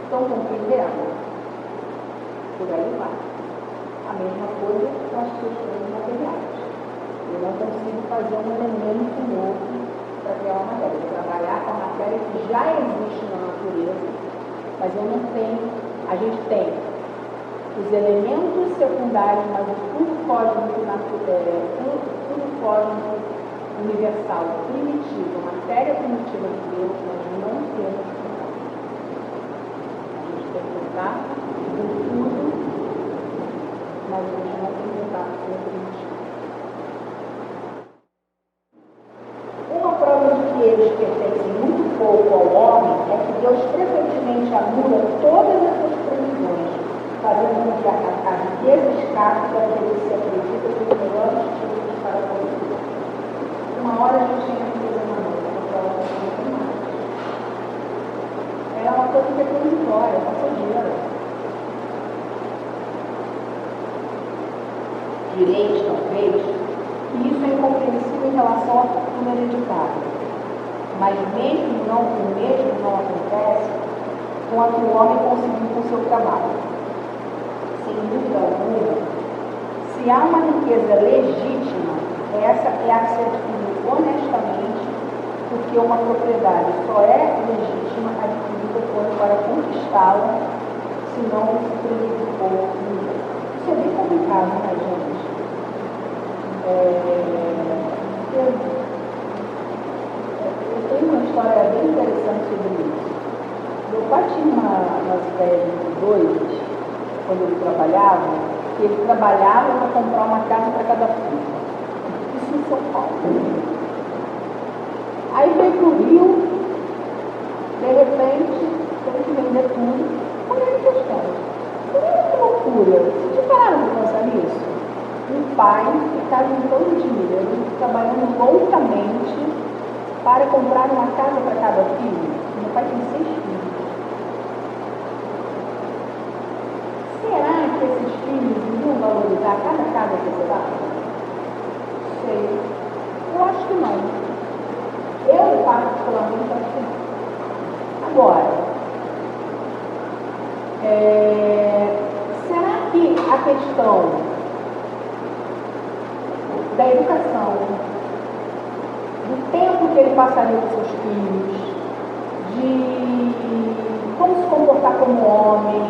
Estão compreendendo? Por aí vai. A mesma coisa com as questões materiais. Eu não consigo fazer um elemento novo para criar uma matéria. Eu vou trabalhar com a matéria que já existe na natureza, mas eu não tenho. A gente tem os elementos secundários, mas o tudo cósmico universal, primitivo, a matéria primitiva de Deus, nós não temos contato. A gente tem contato com tudo, mas a gente não tem contato com o primitivo. Uma prova de que eles pertencem muito pouco ao homem é que Deus frequentemente anula todas essas previsões, fazendo com que a riqueza escasse daquele que se acredita que os melhores títulos para conseguir. Uma hora a gente tinha que fazer uma noite, outra hora a gente não tem mais. É uma coisa que é transitória, passageira. Direito, talvez, que isso é incompreensível em relação à fortuna hereditária. Mas mesmo o mesmo não acontece com a que o homem conseguiu com o seu trabalho. Sem dúvida alguma, se há uma riqueza legítima, essa é a que se adquiriu honestamente, porque uma propriedade só é legítima adquirida quando para conquistá-la, se não se prejudicou ninguém. Isso é bem complicado, né, gente? Eu tenho uma história bem interessante sobre isso. Meu pai tinha umas ideias muito doidas, quando ele trabalhava, que ele trabalhava para comprar uma casa para cada filho. Isso em São Paulo. Aí veio para o Rio, de repente, teve que vender tudo. Olha a questão. Olha que loucura. Vocês já pararam para pensar nisso? Um pai que está juntando dinheiro, trabalhando loucamente para comprar uma casa para cada filho. Meu pai tem 6 filhos. Será que esses filhos iriam valorizar cada casa que você dá? Sei. Eu acho que não. Eu, particularmente, acho que não. Agora, será que a questão da educação, do tempo que ele passaria com seus filhos, de como se comportar como homem,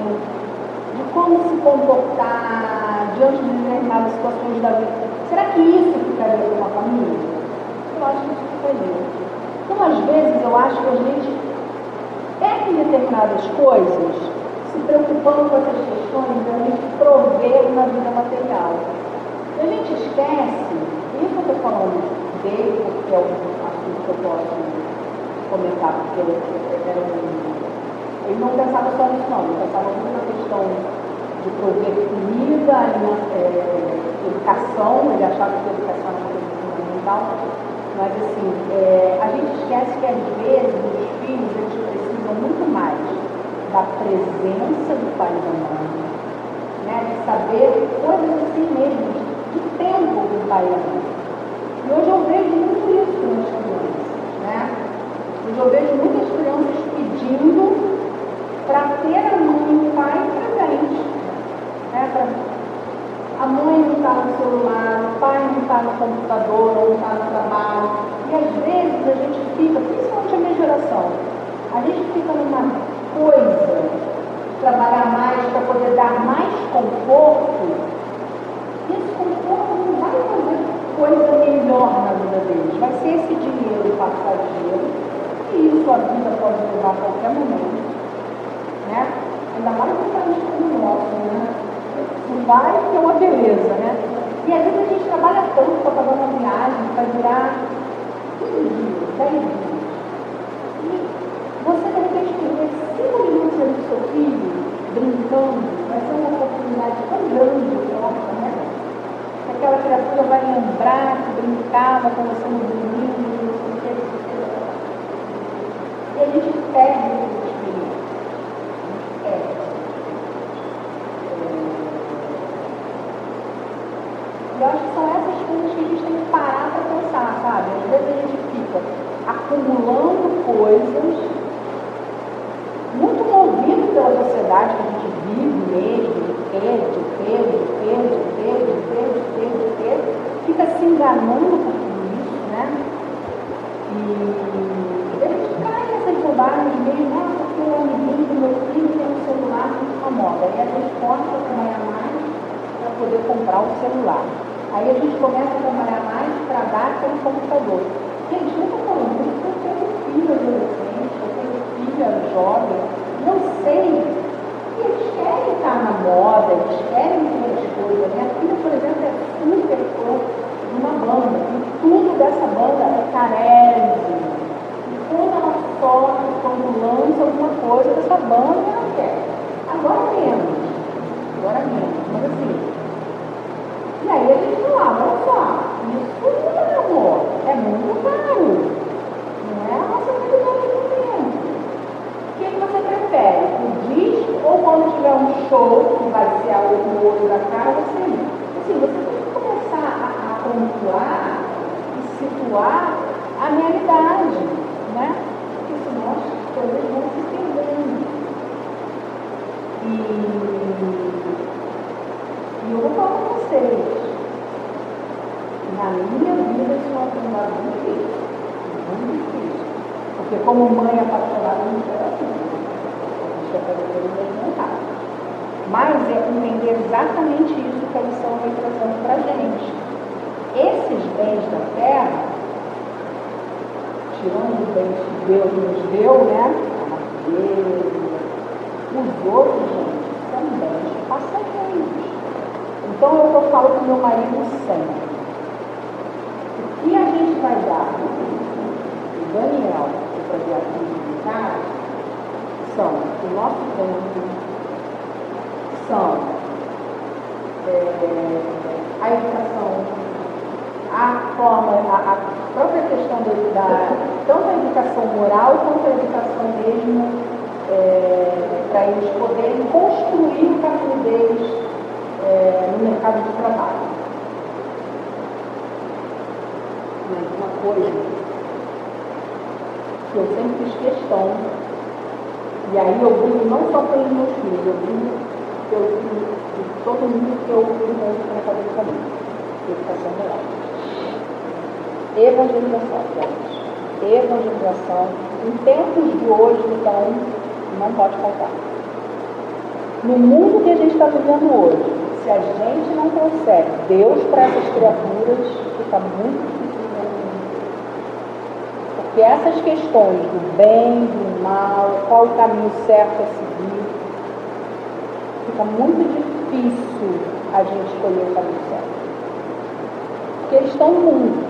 de como se comportar diante de determinadas situações da vida, será que isso ficaria para uma família? Eu acho que isso ficaria. Então, às vezes, eu acho que a gente perde determinadas coisas se preocupando com essas questões da gente prover na vida material. A gente esquece, isso eu estou falando dele, porque é um assunto que eu posso comentar, porque ele não pensava só nisso não, ele pensava muito na questão de prover comida, educação, ele achava que a educação era uma coisa fundamental, mas assim, a gente esquece que às vezes os filhos eles precisam muito mais da presença do pai e da mãe, né, de saber coisas assim mesmo, de tempo do pai e da mãe. E hoje eu vejo muito isso nas crianças, né? Hoje eu vejo muitas crianças pedindo para ter a mãe e o pai presente, né? A mãe não está no celular, o pai não está no computador, não está no trabalho. E às vezes a gente fica, principalmente a minha geração, a gente fica numa coisa de trabalhar mais para poder dar mais conforto. Esse conforto não vai fazer coisa melhor na vida deles. Vai ser esse dinheiro passageiro, e isso a vida pode levar a qualquer momento, né? Ainda mais no país como o nosso, né? Não vai ter uma beleza, né? E às vezes a gente trabalha tanto para pagar uma viagem, para durar 15 dias, 10 dias. E você, de repente, perder 5 minutos ali do seu filho, brincando, vai ser uma oportunidade tão grande e forte, né? Aquela criatura vai lembrar que brincava com você no domingo, não sei o que. E a gente perde esse espírito. E eu acho que são essas coisas que a gente tem que parar para pensar, sabe? Às vezes a gente fica acumulando coisas, muito movido pela sociedade que a gente vive mesmo, de ter, fica se enganando ao celular. Aí a gente começa a trabalhar mais para dar pelo computador. Gente, não estou falando isso, eu tenho filho adolescente, eu tenho filha jovem, eu sei que eles querem estar na moda, eles querem ter as coisas. Minha filha, por exemplo, é super fã de uma banda, e tudo dessa banda é carésimo. E quando ela sofre, quando lança alguma coisa dessa banda, ela quer. Agora menos, mas assim. E aí a gente fala, olha só, isso não é amor, é muito caro. Não é a nossa realidade do momento. O que você prefere? O disco ou quando tiver um show, que vai ser o olho da cara, assim, você tem que começar a pontuar e situar a realidade, né? Porque senão as coisas vão se perdendo. E eu vou falar com vocês, na minha vida isso é um aprendizado muito difícil, porque como mãe apaixonada não era assim, a gente quer fazer tudo mesmo errado. Mas é entender exatamente isso que a lição vem trazendo para a gente. Esses bens da terra, tirando os bens que Deus nos deu, né? A natureza, os outros, gente, são bens passageiros. Então é o que eu falo para o meu marido sempre. O que a gente vai dar, o Daniel, que fazia aqui em casa, são o nosso tempo, são a educação, a forma, a própria questão tanto a educação moral quanto a educação mesmo, para eles poderem construir o caminho deles no mercado de trabalho. Mas uma coisa que eu sempre fiz questão, e aí eu brigo não só pelos meus filhos, eu brigo de todo mundo que eu encontro na cabeça da família. Educação moral. Evangelização, gente. Evangelização. Em tempos de hoje, então, não pode faltar. No mundo que a gente está vivendo hoje, se a gente não consegue Deus para essas criaturas, fica muito difícil no mundo. Porque essas questões do bem, do mal, qual o caminho certo a seguir, fica muito difícil a gente escolher o caminho certo. Porque eles estão no mundo,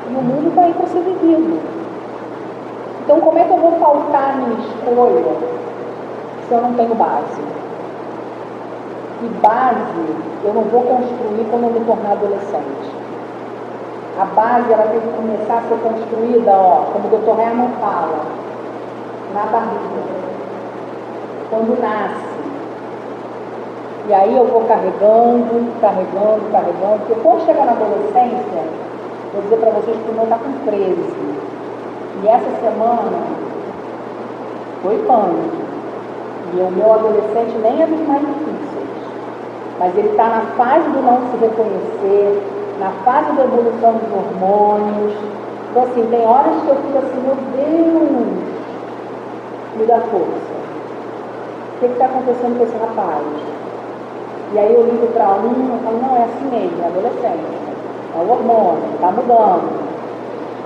e o mundo está aí para ser vivido. Então, como é que eu vou faltar a minha escolha se eu não tenho base? E base eu não vou construir quando eu me tornar adolescente. A base ela tem que começar a ser construída, como o Dr. Herman fala, na barriga, quando nasce. E aí eu vou carregando, porque quando chegar na adolescência, vou dizer para vocês que o meu está com 13. E essa semana foi pânico. E o meu adolescente nem é dos mais difíceis. Mas ele está na fase do não se reconhecer, na fase da evolução dos hormônios. Então, assim, tem horas que eu fico assim, meu Deus, me dá força. O que está acontecendo com esse rapaz? E aí eu ligo para um e falo, não, é assim mesmo, é adolescente. É o hormônio, está mudando.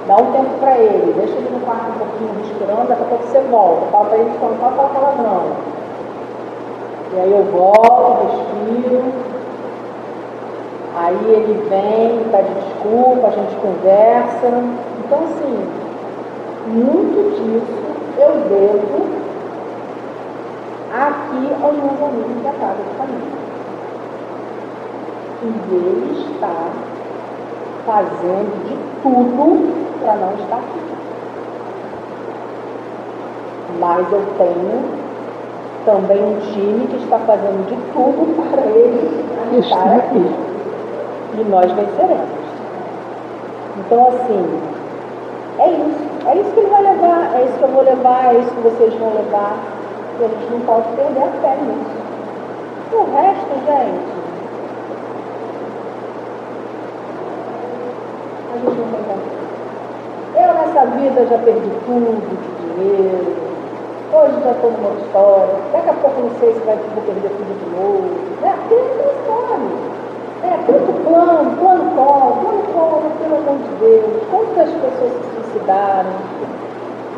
Dá um tempo para ele, deixa ele no quarto um pouquinho respirando, daqui a pouco você volta. Fala para ele que não pode falar palavrão. E aí eu volto, respiro. Aí ele vem, pede desculpa, a gente conversa. Então, assim, muito disso eu devo aqui aos meus amigos da casa de família. E ele está fazendo de tudo para não estar aqui. Mas eu tenho também um time que está fazendo de tudo para ele estar aqui. E nós venceremos. Então, assim, é isso que ele vai levar, é isso que eu vou levar, é isso que vocês vão levar. E a gente não pode perder a fé nisso. O resto, gente, a gente não tem como. Eu nessa vida já perdi tudo de dinheiro. Hoje já estou numa história. Daqui a pouco não sei se vou perder tudo de novo. Né? Porque não tem história. Tanto plano Collor, pelo amor de Deus, quantas pessoas se suicidaram,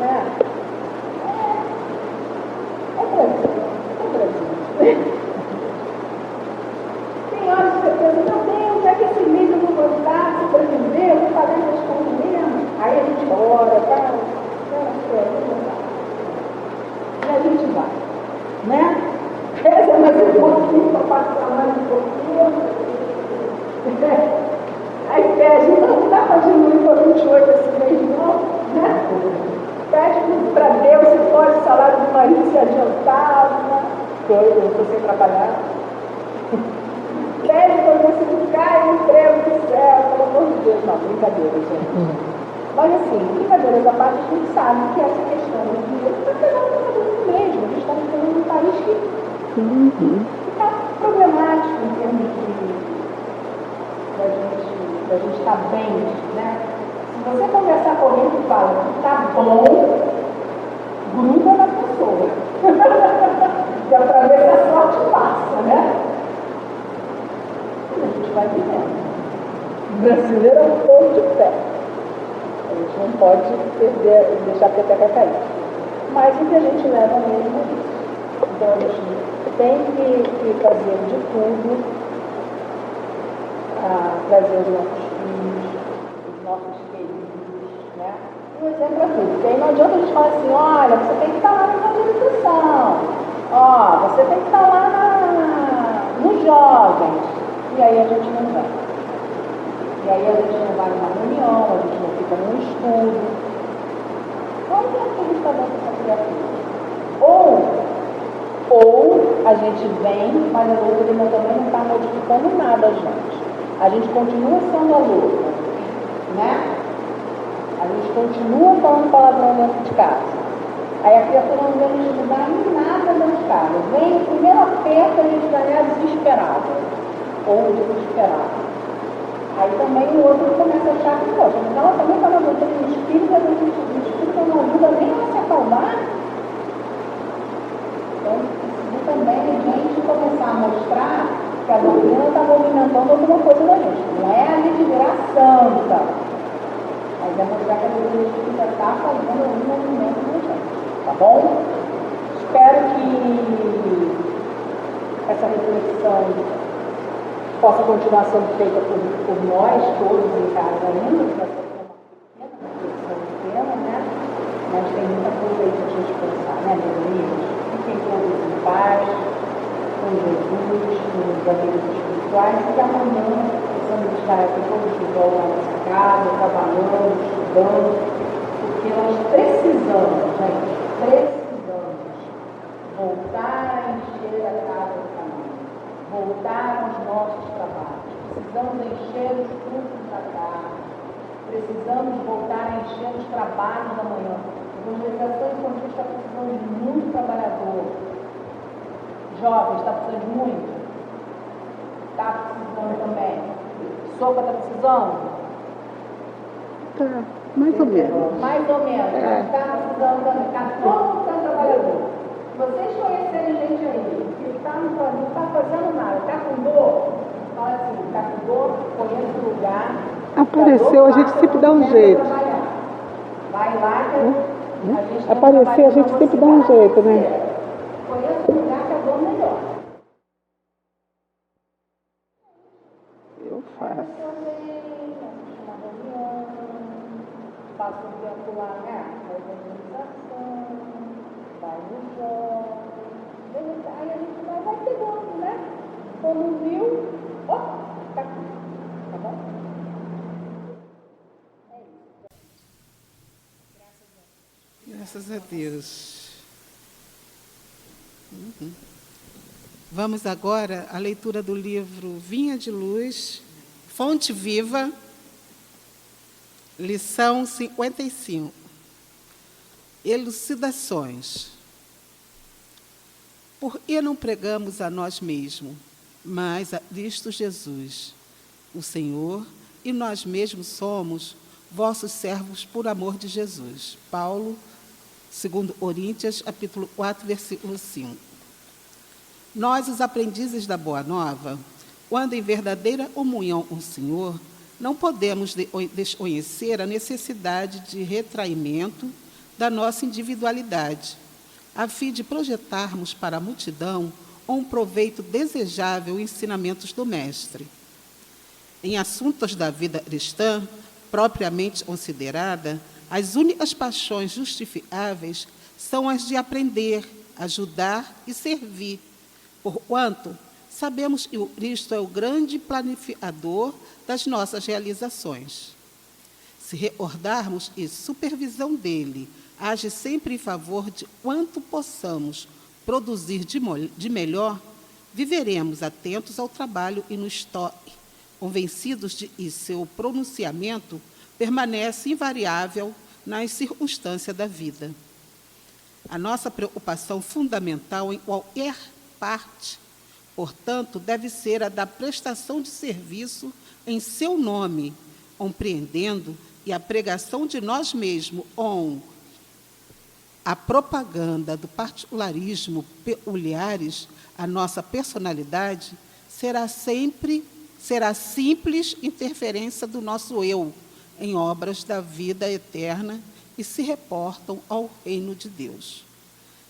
né? É Brasil. Tem horas que você pensa, meu Deus, é que esse livro não vou dar, se pretender, eu vou fazer essas coisas mesmo. Aí a gente ora, tá? E a gente vai, né? Reza mais um pouquinho, para passar mais um pouquinho. Aí pede, não dá para diminuir para 28 esse mês não, né? Pede para Deus se pode o salário do marido se adiantar, né? Eu estou sem trabalhar. Pede para ver se não cai o emprego do céu, pelo amor de Deus. Não, brincadeira, gente. Mas assim, brincadeiras à parte, a gente sabe que essa questão do dinheiro está pegando todo mundo mesmo. A gente está vivendo num país que está problemático em termos da gente estar bem, né? Se você conversar com alguém que fala que está bom, gruda na pessoa. Que é para ver se a sorte passa, né? E a gente vai vivendo. O brasileiro é um povo de fé. A gente não pode deixar a peteca cair. Mas o que a gente leva mesmo é isso. Então a gente tem que fazer de tudo a trazer os nossos filhos, os nossos queridos, né? E o exemplo é tudo. Porque aí não adianta a gente falar assim, olha, você tem que estar lá na evangelização, ó, você tem que estar lá nos jovens. E aí a gente não vai. E aí a gente não vai numa reunião, a gente não fica num estudo. Qual é que a gente está dando essa criatura? Ou a gente vem, mas a doutrina também não está modificando nada, gente. A gente continua sendo a louca, né? A gente continua falando palavrão dentro de casa. Aí a criatura não vem nos ajudar em nada dentro de casa. Vem, o primeiro aperto, a gente já é desesperado. Ou desesperado. Aí também o outro começa a achar que, poxa, mas ela também está na doutrina espírita, o espírito não ajuda nem a se acalmar. Então, precisa também a gente começar a mostrar que a doutrina está movimentando alguma coisa da gente. Não é a gente virar santa, mas é mostrar que a doutrina espírita está fazendo algum movimento da gente. Tá bom? Espero que essa reflexão possa continuar sendo feita por nós todos em casa ainda, que vai ser uma pequena reflexão pequena, né? Mas tem muita coisa aí para a gente pensar, né, meus amigos? Fiquem todos em paz, com Jesus, com os amigos espirituais, e que amanhã possamos estar aqui todos de volta na nossa casa, trabalhando, estudando, porque nós precisamos, gente, voltar a encher a casa do caminho, voltar aos nossos trabalhos. Precisamos encher os frutos da tarde, precisamos voltar a encher os trabalhos da manhã. A evangelização infantil está precisando de muito trabalhador. Jovens, está precisando de muito? Está precisando também. Sopa está precisando? Tá, mais ou menos. Mais ou menos. Está precisando também. Está todo mundo sendo trabalhador. Se vocês conhecerem gente aí que não está fazendo nada, está com dor, fala assim, está com dor, conhece o lugar. Apareceu, a gente sempre dá um jeito. Vai lá que a gente aparecer, a gente sempre dá um jeito, né? Conhece o lugar que a dor melhor. Eu faço. Passa um tempo lá, né? Na evangelização, vai no jovem. Aí a gente vai pegando, né? Quando viu, ó, tá aqui. Tá bom? É isso. Graças a Deus. Vamos agora à leitura do livro Vinha de Luz, Fonte Viva, lição 55. Elucidações. Por que não pregamos a nós mesmos, mas a Cristo Jesus, o Senhor, e nós mesmos somos vossos servos por amor de Jesus. Paulo, 2 Coríntios, capítulo 4, versículo 5. Nós, os aprendizes da Boa Nova, Quando em verdadeira comunhão com o Senhor, não podemos desconhecer a necessidade de retraimento da nossa individualidade, a fim de projetarmos para a multidão um proveito desejável em ensinamentos do Mestre. Em assuntos da vida cristã, propriamente considerada, as únicas paixões justificáveis são as de aprender, ajudar e servir, porquanto sabemos que o Cristo é o grande planificador das nossas realizações. Se recordarmos que supervisão dele age sempre em favor de quanto possamos produzir de melhor, viveremos atentos ao trabalho e no estoque, convencidos de que seu pronunciamento permanece invariável nas circunstâncias da vida. A nossa preocupação fundamental em qualquer parte, portanto, deve ser a da prestação de serviço em seu nome, compreendendo que a pregação de nós mesmos ou a propaganda do particularismo peculiares à nossa personalidade será simples interferência do nosso eu em obras da vida eterna e se reportam ao reino de Deus.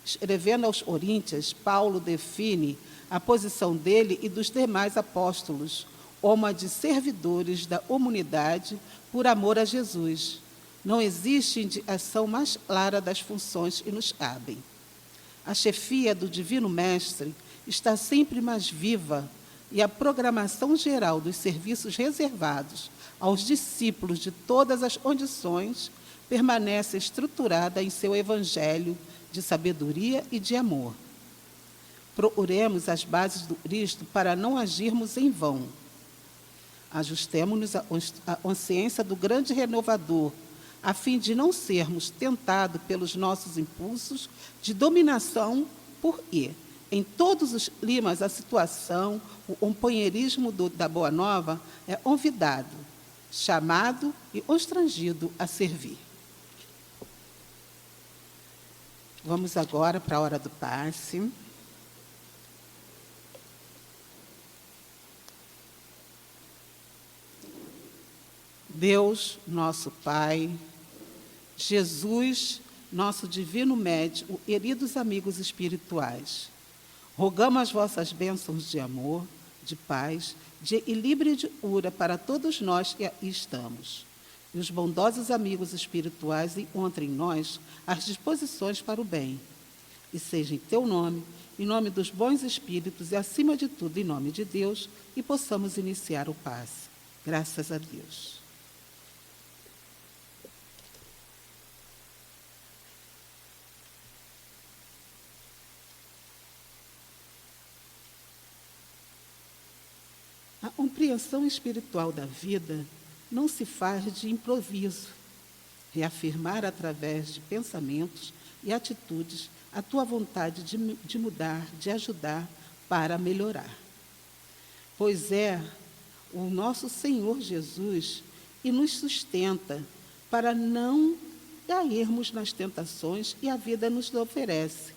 Escrevendo aos Coríntios, Paulo define a posição dele e dos demais apóstolos como a de servidores da comunidade por amor a Jesus. Não existe indicação mais clara das funções que nos cabem. A chefia do Divino Mestre está sempre mais viva e a programação geral dos serviços reservados aos discípulos de todas as condições permanece estruturada em seu evangelho de sabedoria e de amor. Procuremos as bases do Cristo para não agirmos em vão. Ajustemo-nos à consciência do grande renovador, a fim de não sermos tentados pelos nossos impulsos de dominação, porque, em todos os climas, a situação, o companheirismo da Boa Nova é convidado, chamado e constrangido a servir. Vamos agora para a hora do passe. Deus, nosso Pai, Jesus, nosso divino médico, queridos amigos espirituais, rogamos as vossas bênçãos de amor, de paz, de equilíbrio e de cura para todos nós que aqui estamos. E os bondosos amigos espirituais encontrem em nós as disposições para o bem. E seja em teu nome, em nome dos bons espíritos e, acima de tudo, em nome de Deus, que possamos iniciar o passe. Graças a Deus. A compreensão espiritual da vida não se faz de improviso. Reafirmar através de pensamentos e atitudes a tua vontade de mudar, de ajudar para melhorar. Pois é o nosso Senhor Jesus que nos sustenta para não cairmos nas tentações que a vida nos oferece,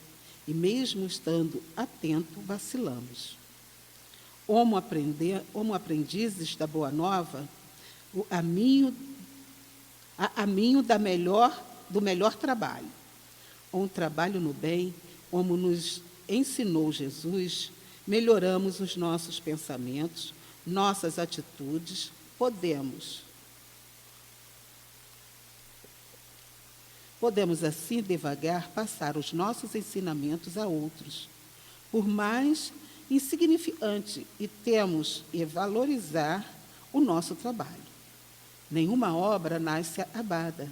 e mesmo estando atento, vacilamos. Como aprendizes da Boa Nova, a caminho do melhor trabalho. Um trabalho no bem, como nos ensinou Jesus, melhoramos os nossos pensamentos, nossas atitudes, podemos assim devagar passar os nossos ensinamentos a outros, por mais insignificante, e temos que valorizar o nosso trabalho. Nenhuma obra nasce acabada.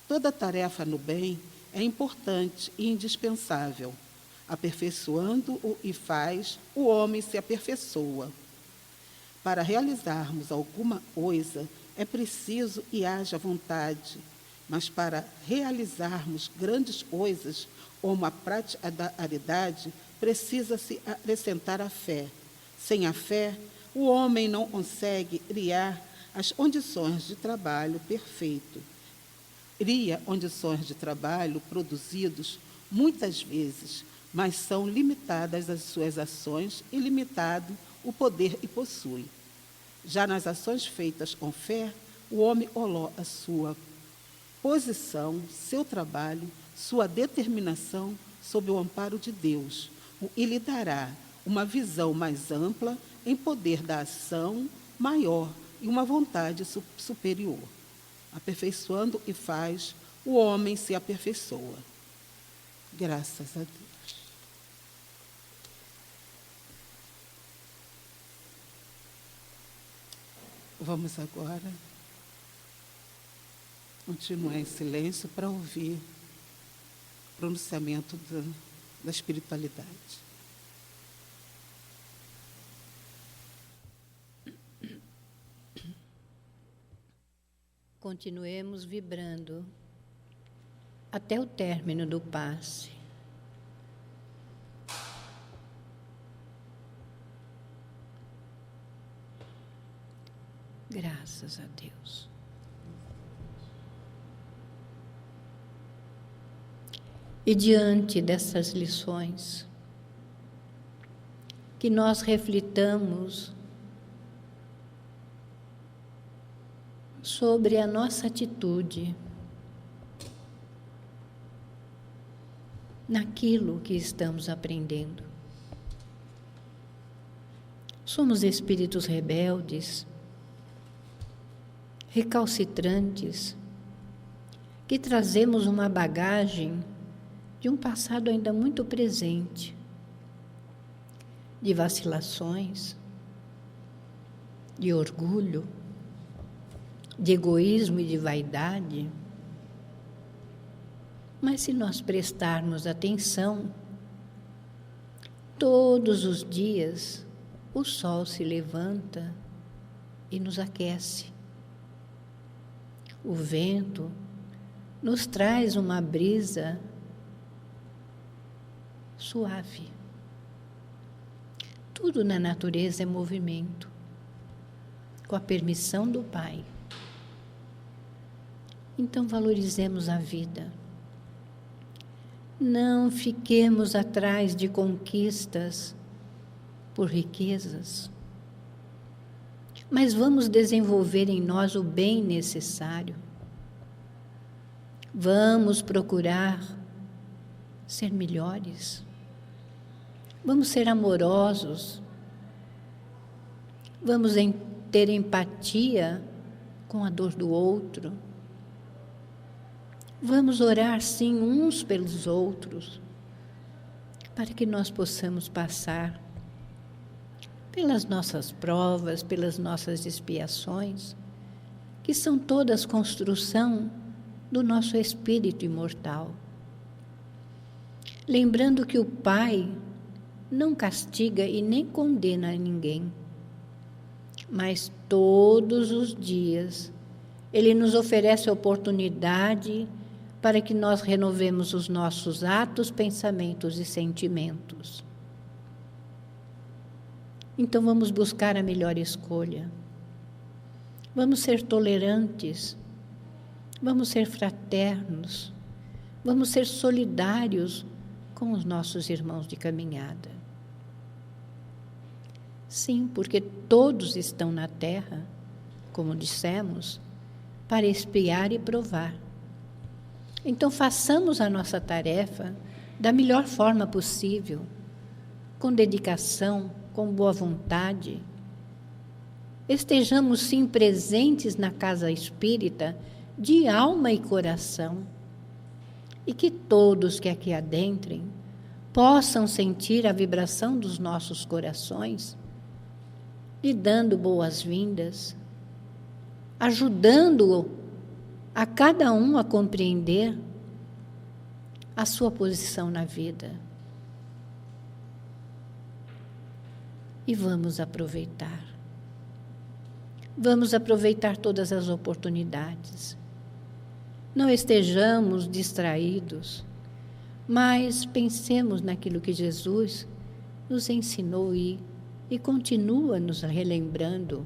Toda tarefa no bem é importante e indispensável. Aperfeiçoando o que faz, o homem se aperfeiçoa. Para realizarmos alguma coisa, é preciso que haja vontade, mas para realizarmos grandes coisas, como a prática da caridade, precisa-se acrescentar a fé. Sem a fé, o homem não consegue criar as condições de trabalho perfeito. Cria condições de trabalho produzidos muitas vezes, mas são limitadas as suas ações e limitado o poder e possui. Já nas ações feitas com fé, o homem coloca a sua posição, seu trabalho, sua determinação sob o amparo de Deus, e lhe dará uma visão mais ampla em poder da ação maior e uma vontade superior. Aperfeiçoando e faz, o homem se aperfeiçoa. Graças a Deus. Vamos agora continuar em silêncio para ouvir o pronunciamento da espiritualidade. Continuemos vibrando até o término do passe. Graças a Deus. E diante dessas lições, que nós reflitamos sobre a nossa atitude naquilo que estamos aprendendo. Somos espíritos rebeldes, recalcitrantes, que trazemos uma bagagem de um passado ainda muito presente, de vacilações, de orgulho, de egoísmo e de vaidade. Mas se nós prestarmos atenção, todos os dias o sol se levanta e nos aquece. O vento nos traz uma brisa suave. Tudo na natureza é movimento, com a permissão do Pai. Então valorizemos a vida. Não fiquemos atrás de conquistas por riquezas, mas vamos desenvolver em nós o bem necessário. Vamos procurar ser melhores. Vamos ser amorosos. Vamos ter empatia com a dor do outro. Vamos orar, sim, uns pelos outros, para que nós possamos passar pelas nossas provas, pelas nossas expiações, que são todas construção do nosso espírito imortal. Lembrando que o Pai não castiga e nem condena ninguém, mas todos os dias Ele nos oferece a oportunidade para que nós renovemos os nossos atos, pensamentos e sentimentos. Então vamos buscar a melhor escolha. Vamos ser tolerantes, vamos ser fraternos, vamos ser solidários com os nossos irmãos de caminhada. Sim, porque todos estão na Terra, como dissemos, para expiar e provar. Então façamos a nossa tarefa da melhor forma possível, com dedicação, com boa vontade. Estejamos sim presentes na casa espírita de alma e coração, e que todos que aqui adentrem possam sentir a vibração dos nossos corações, lhe dando boas-vindas, ajudando a cada um a compreender a sua posição na vida. E vamos aproveitar. Vamos aproveitar todas as oportunidades. Não estejamos distraídos, mas pensemos naquilo que Jesus nos ensinou e continua nos relembrando.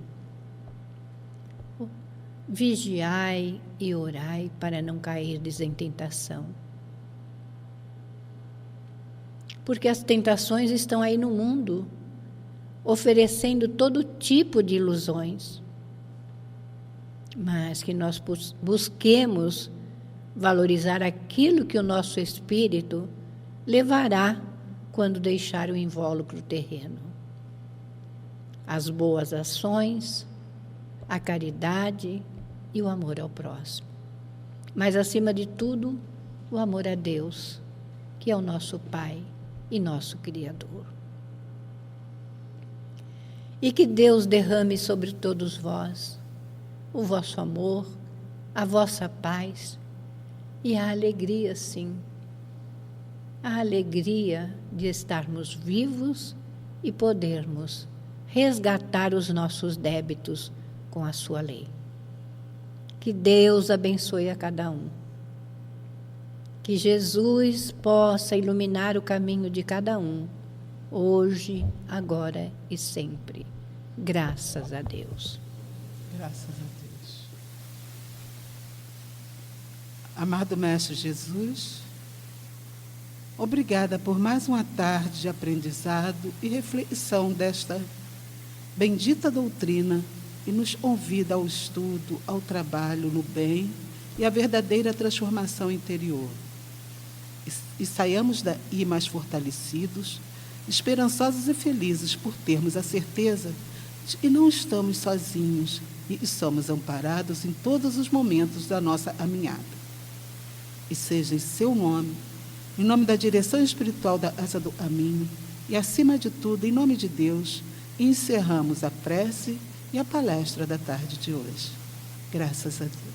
Vigiai e orai para não cairdes em tentação. Porque as tentações estão aí no mundo, oferecendo todo tipo de ilusões, mas que nós busquemos valorizar aquilo que o nosso espírito levará quando deixar o invólucro terreno. As boas ações, a caridade e o amor ao próximo. Mas, acima de tudo, o amor a Deus, que é o nosso Pai e nosso Criador. E que Deus derrame sobre todos vós o vosso amor, a vossa paz e a alegria, sim. A alegria de estarmos vivos e podermos resgatar os nossos débitos com a sua lei. Que Deus abençoe a cada um. Que Jesus possa iluminar o caminho de cada um, hoje, agora e sempre. Graças a Deus. Graças a Deus. Amado Mestre Jesus, obrigada por mais uma tarde de aprendizado e reflexão desta bendita doutrina que nos convida ao estudo, ao trabalho no bem e à verdadeira transformação interior. E saiamos daí mais fortalecidos, esperançosos e felizes por termos a certeza de que não estamos sozinhos e somos amparados em todos os momentos da nossa caminhada. E seja em seu nome, em nome da direção espiritual da Casa do Caminho e, acima de tudo, em nome de Deus, encerramos a prece e a palestra da tarde de hoje. Graças a Deus.